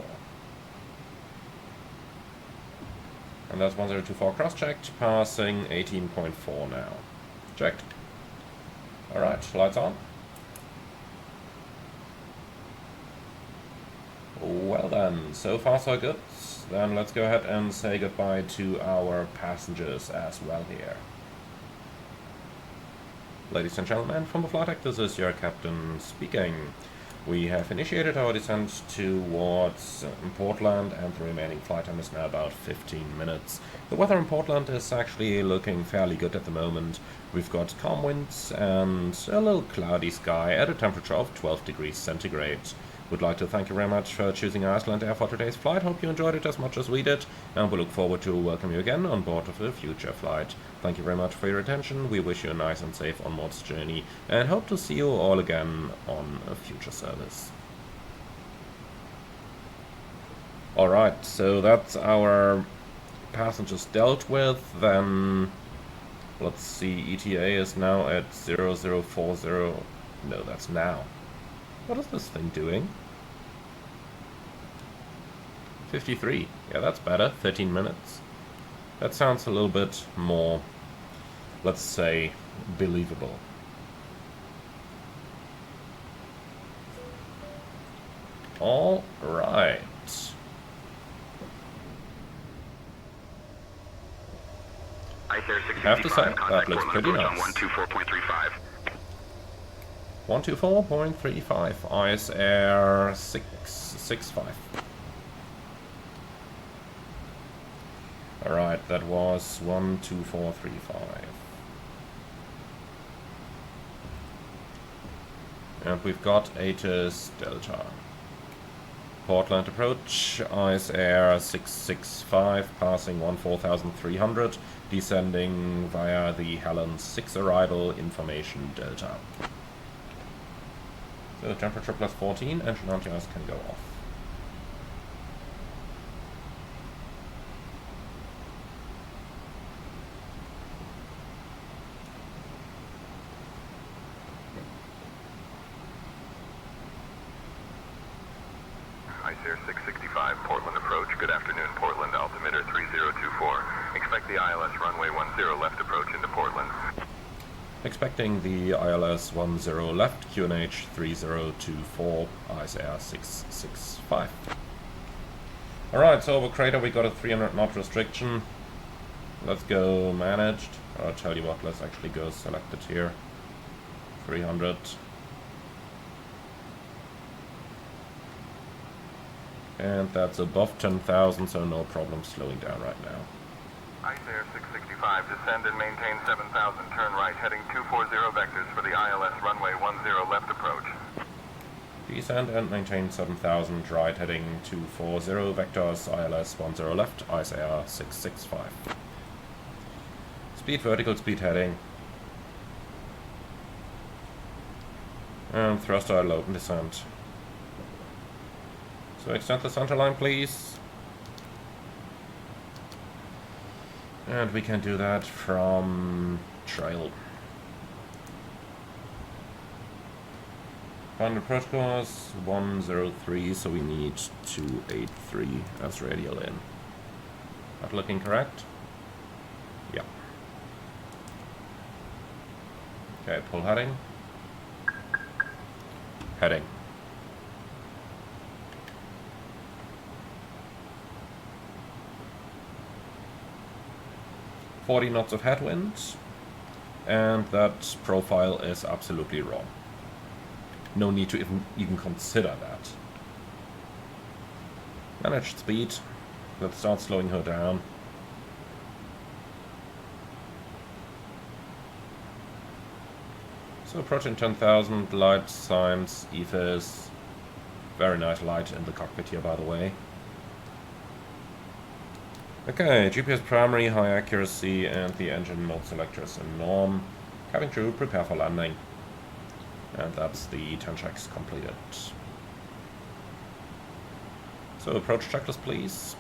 And that's 1024 cross-checked, passing 18.4 now. Checked. Alright, lights on. Well then, so far so good. Then let's go ahead and say goodbye to our passengers as well here. Ladies and gentlemen, from the flight deck, this is your captain speaking. We have initiated our descent towards Portland, and the remaining flight time is now about 15 minutes. The weather in Portland is actually looking fairly good at the moment. We've got calm winds and a little cloudy sky at a temperature of 12 degrees centigrade. Would like to thank you very much for choosing Iceland Air for today's flight. Hope you enjoyed it as much as we did, and we look forward to welcome you again on board of a future flight. Thank you very much for your attention. We wish you a nice and safe onwards journey, and hope to see you all again on a future service. Alright, so that's our passengers dealt with. Then let's see, ETA is now at 0040. No, that's now. What is this thing doing? 53. Yeah, that's better. 13 minutes. That sounds a little bit more, let's say, believable. All right. I have to say, that looks pretty nice. 124.35. 124.35. Ice Air 665. Alright, that was 12435. And we've got Atus Delta. Portland approach, Ice Air 665, passing 14,300, descending via the Helen 6 arrival, information Delta. So temperature plus 14, engine anti-ice can go off. Ice Air 665, Portland approach. Good afternoon, Portland. Altimeter 3024. Expect the ILS runway 10 left approach into Portland. Expecting the ILS 10 left, QNH 3024, Ice Air 665. Alright, so over crater we got a 300 knot restriction. Let's go managed. I'll tell you what, let's actually go selected here. 300. And that's above 10,000, so no problem slowing down right now. Ice Air 665, descend and maintain 7,000, turn right, heading 240 vectors for the ILS runway 10 left approach. Descend and maintain 7,000, right, heading 240 vectors, ILS 10 left, Ice Air 665. Speed vertical, speed heading. And thruster load and descent. So extend the center line, please. And we can do that from trail. Final approach course 103, so we need 283 as radial in. That looking correct? Yeah. Okay, pull heading. Heading. .40 knots of headwind, and that profile is absolutely wrong. No need to even consider that. Managed speed. Let's start slowing her down. So approaching 10,000, light signs, ethers. Very nice light in the cockpit here, by the way. Okay, GPS primary, high accuracy, and the engine mode selector is in norm. Cabin crew, prepare for landing. And that's the 10 checks completed. So approach checklist, please.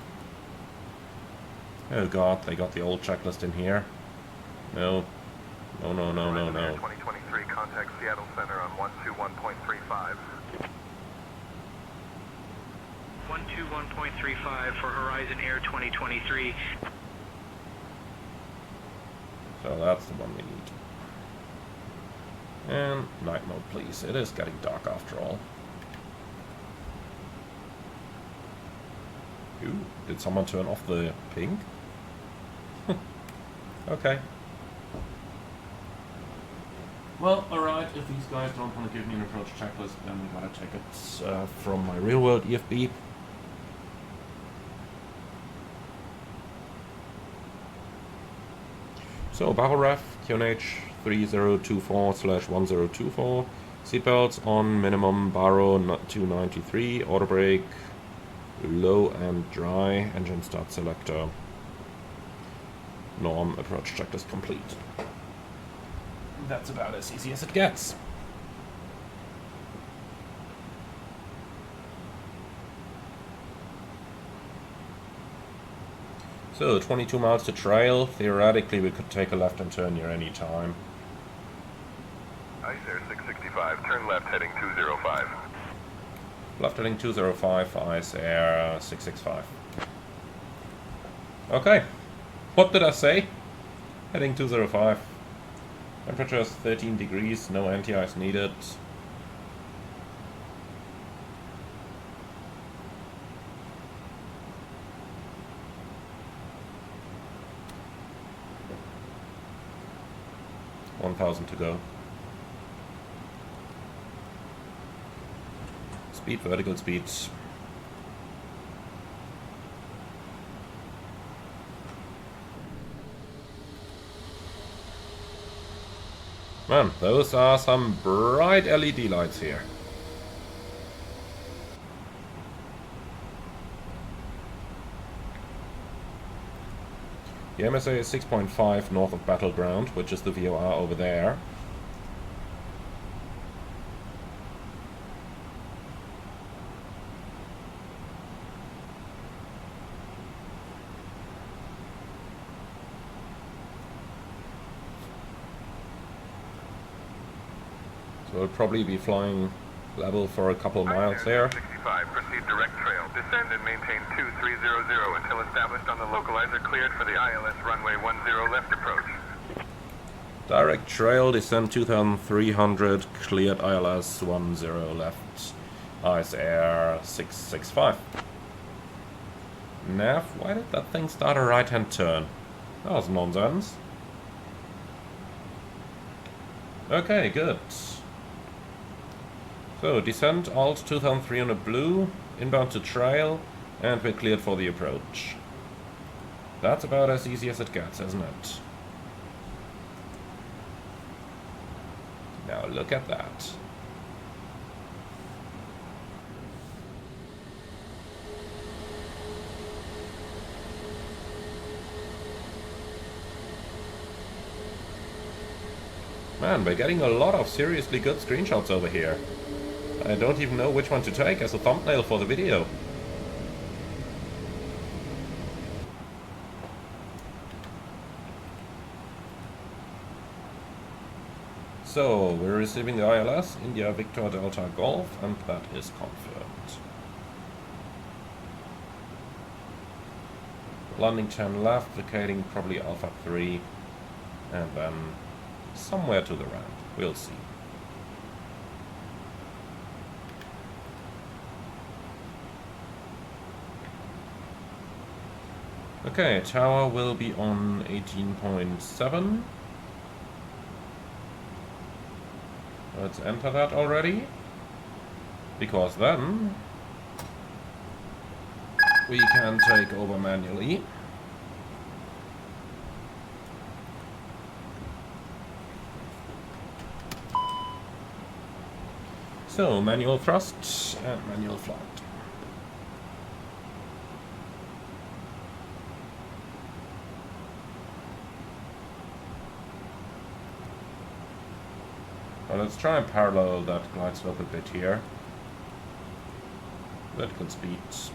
Oh god, they got the old checklist in here. No. No, no, no, no, no. 2023, contact Seattle Center on 121.35. 121.35 for Horizon Air 2023. So that's the one we need. And night mode, please. It is getting dark after all. Ooh, did someone turn off the ping? Okay. Well, alright, if these guys don't want to give me an approach checklist, then we gotta take it from my real world EFB. So, Bavo Ref, QNH 3024/1024, seatbelts on minimum, baro 293, auto brake, low and dry, engine start selector, norm, approach checklist complete. That's about as easy as it gets. So, 22 miles to trail. Theoretically, we could take a left-hand turn here any time. Ice Air 665, turn left heading 205. Left heading 205, Ice Air 665. Okay. What did I say? Heading 205. Temperature is 13 degrees, no anti-ice needed. $1,000 to go. Speed, vertical speed. Man, those are some bright LED lights here. The MSA is 6.5 north of Battleground, which is the VOR over there. So we'll probably be flying level for a couple miles there. 65, proceed direct trail. Descend and maintain 2300 until established on the localizer cleared for the ILS runway 10 left approach. Direct trail, descend 2300, cleared ILS 10 left, Ice Air 665. Nav, why did that thing start a right-hand turn? That was nonsense. Okay, good. So, descent, alt 2300 blue, inbound to trail, and we're cleared for the approach. That's about as easy as it gets, isn't it? Now look at that. Man, we're getting a lot of seriously good screenshots over here. I don't even know which one to take as a thumbnail for the video. So, we're receiving the ILS, India Victor Delta Golf, and that is confirmed. Landing 10 left, vacating probably Alpha 3, and then somewhere to the right. We'll see. Okay, tower will be on 18.7. Let's enter that already, because then we can take over manually. So, manual thrust and manual flight. Well, let's try and parallel that glide slope a bit here. Vertical speeds.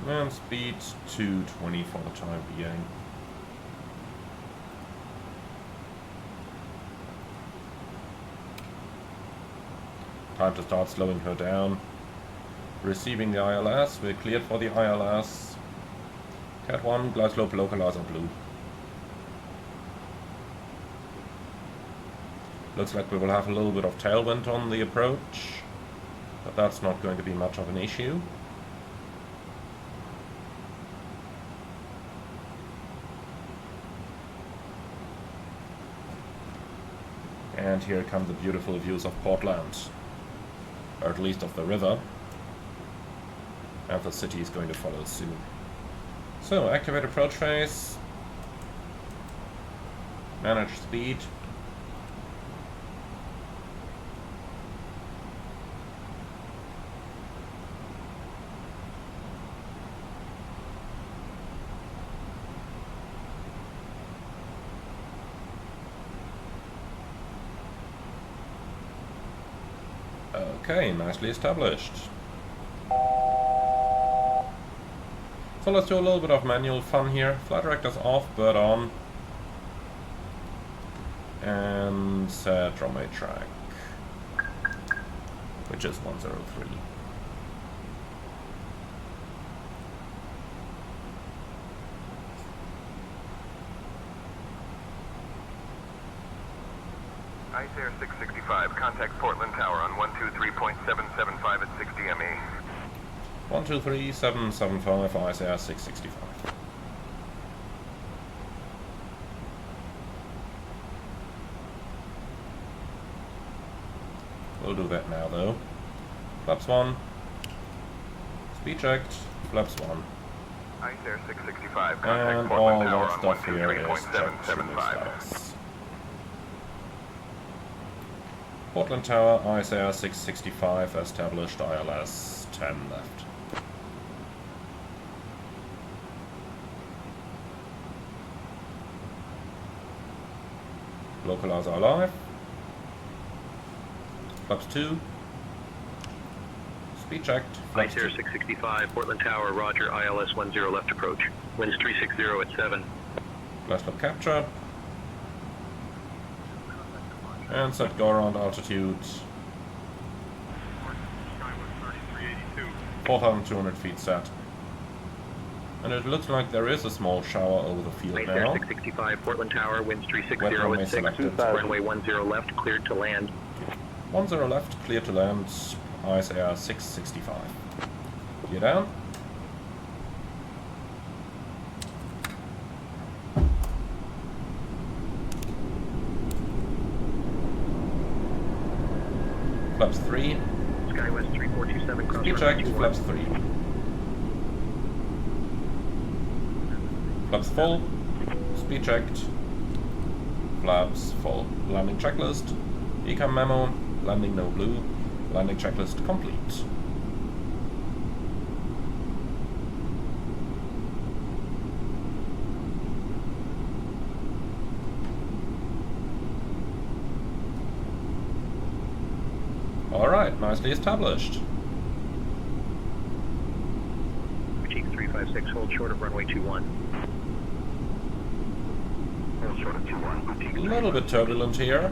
And speed 220 for the time being. Time to start slowing her down. Receiving the ILS, we're cleared for the ILS. Cat 1, glide slope localizer blue. Looks like we will have a little bit of tailwind on the approach, but that's not going to be much of an issue. And here come the beautiful views of Portland, or at least of the river. And the city is going to follow soon. So, activate approach phase. Manage speed. Okay, nicely established. So let's do a little bit of manual fun here. Flight director's off, bird on. And set runway track, which is 103. Ice Air 665, contact Portland Tower on 123.775 at 60 ME. 123.775, Ice Air 665. We'll do that now though. Flaps 1. Speed checked. Flaps 1. Ice Air 665, contact And all Portland Tower that on stuff here is checked to 123.775. Portland Tower, Ice Air 665, established, ILS 10 left. Localizer alive. Flaps 2. Speed checked. Flaps Ice Air 2. 665, Portland Tower, roger, ILS 10 left approach. Winds 360 at 7. Last stop capture. And set go around altitude. 4,200 feet set. And it looks like there is a small shower over the field Ice Air now. 665, Portland Tower, winds 360 Wet runway at 6. selected. Runway 10 left, cleared to land. 10 left, clear to land, Ice Air 665. Gear down. Flaps 3. Skywest 3427, cross Speed runway checked, 21. flaps 3. Flaps full. Speed checked. Flaps full. Landing checklist. Ecam memo. Landing no blue. Landing checklist complete. Alright, nicely established. Boutique 356, hold short of runway 21. Hold short of 21, boutique. A little bit turbulent here.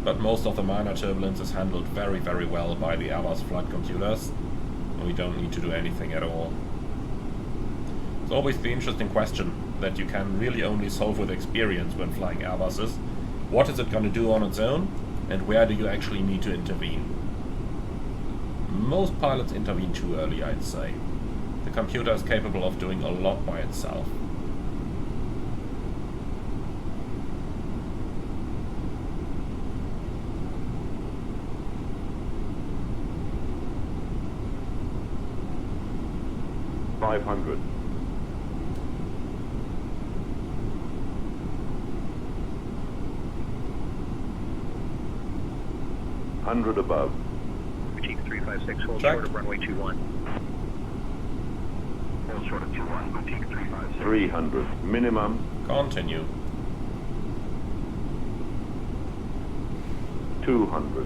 But most of the minor turbulence is handled very, very well by the Airbus flight computers. We don't need to do anything at all. It's always the interesting question that you can really only solve with experience when flying Airbuses. What is it going to do on its own, and where do you actually need to intervene? Most pilots intervene too early, I'd say. The computer is capable of doing a lot by itself. $500. 100 above. Boutique 356, hold Check. short of runway 21. Hold short of 21, boutique 356. 300. Minimum. Continue. 200.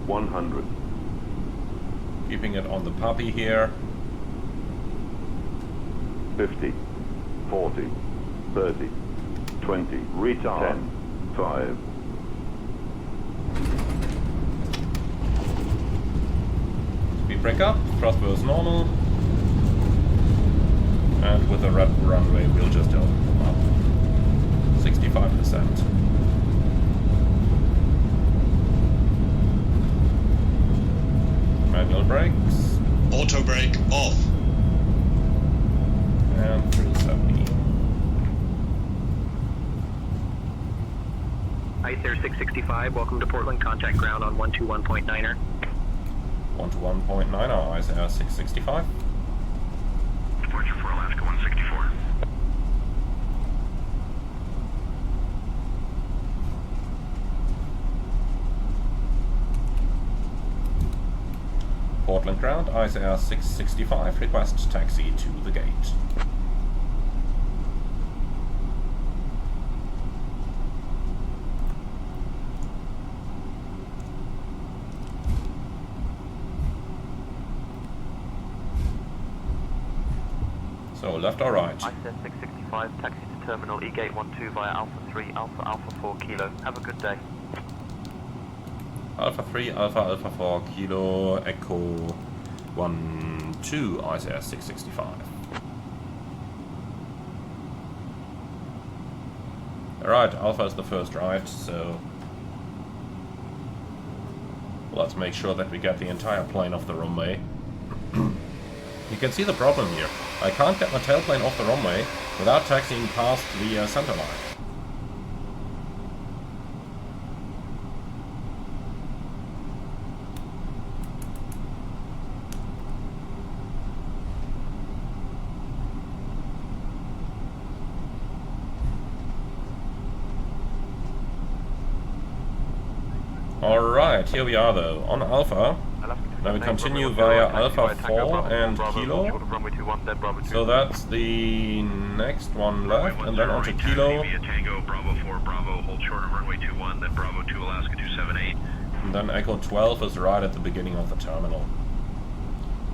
100. Keeping it on the puppy here. 50. 40. 30. 20. Retard. 10. 5. Speed break up, thrust goes normal. And with the red runway, we'll just open them up. 65%. Manual brakes. Auto brake off. And 370. Ice Air 665, welcome to Portland. Contact ground on 121.9er. 121.9, Ice Air 665. Departure for Alaska 164. Portland ground, Ice Air 665, request taxi to the gate. So, left or right? ICS 665, taxi to terminal E-gate 12 via Alpha 3, Alpha Alpha 4 Kilo. Have a good day. Alpha 3, Alpha Alpha 4, Kilo, Echo 12, ICS 665. Alright, Alpha is the first right, so let's make sure that we get the entire plane off the runway. You can see the problem here. I can't get my tailplane off the runway without taxiing past the center line. Alright, here we are though, on Alpha. Now we continue via Alpha 4 and Kilo. So that's the next one left, and then onto Kilo. Tango, Bravo 4, Bravo, hold short of runway 21, then Bravo 2, Alaska 278. And then Echo 12 is right at the beginning of the terminal.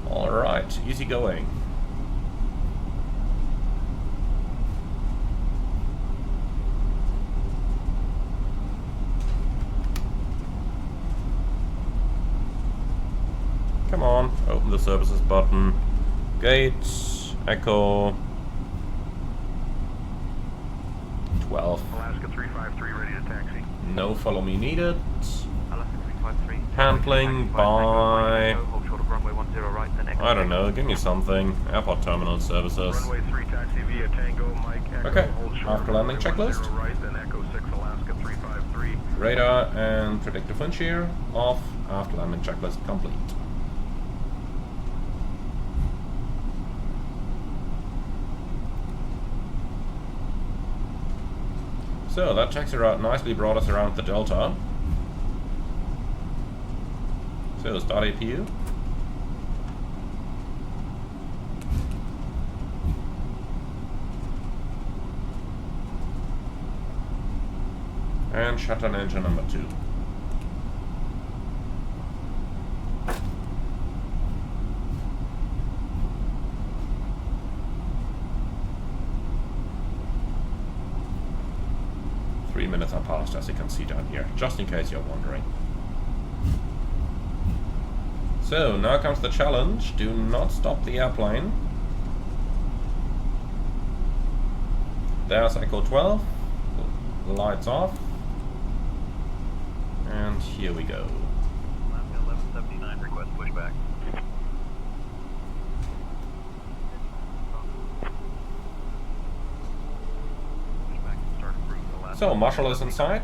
Alright, easy going. Come on, open the services button. Gate, Echo 12. Alaska 353, ready to taxi. No follow me needed. Alaska 353. Handling by, Hold short of runway 10 right, then Echo. I don't know, give me something. Airport terminal services. Runway 3, taxi via Tango, Mike, Echo, Okay, hold short after of landing runway 10 checklist. right, then Echo 6, Alaska 353. Radar and predictive wind shear off. After landing checklist complete. So that taxi route nicely brought us around the delta. So start APU. And shutdown engine number 2. Minutes are passed, as you can see down here, just in case you're wondering. So, now comes the challenge. Do not stop the airplane. There's Echo 12. Lights off. And here we go. 1179, request pushback. So, Marshall is in sight.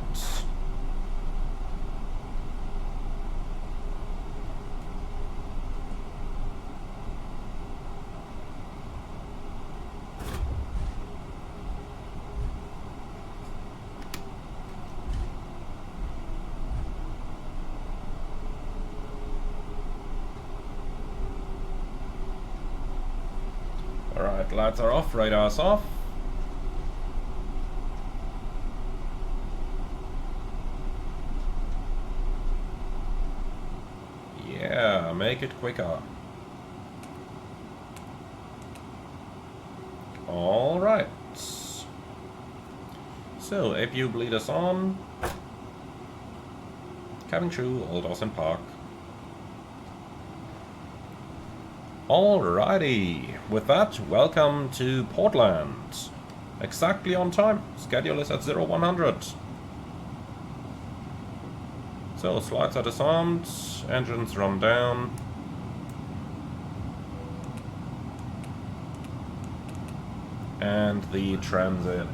Alright, lights are off, radars off. Yeah, make it quicker. Alright. So, APU bleed us on. Cabin crew, all doors in park. Alrighty. With that, welcome to Portland. Exactly on time. Schedule is at 0100. So, slides are disarmed, engines run down. And the transit...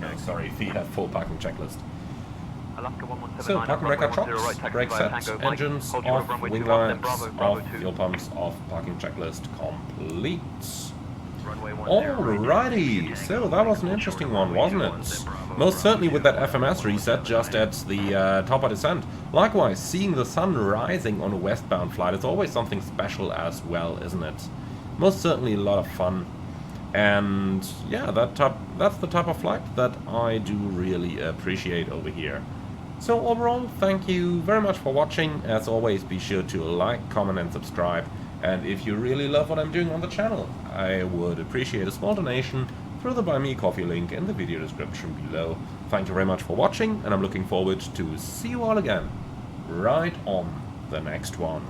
Oh, sorry, we have full parking checklist. So, parking record chops, brake set, engines off, wing lights off, fuel pumps off, parking checklist complete. Alrighty, so that was an interesting one, wasn't it? Most certainly with that FMS reset just at the top of descent. Likewise, seeing the sun rising on a westbound flight is always something special as well, isn't it? Most certainly a lot of fun. And yeah, that's the type of flight that I do really appreciate over here. So overall, thank you very much for watching. As always, be sure to like, comment and subscribe. And if you really love what I'm doing on the channel, I would appreciate a small donation through the Buy Me Coffee link in the video description below. Thank you very much for watching, and I'm looking forward to see you all again right on the next one.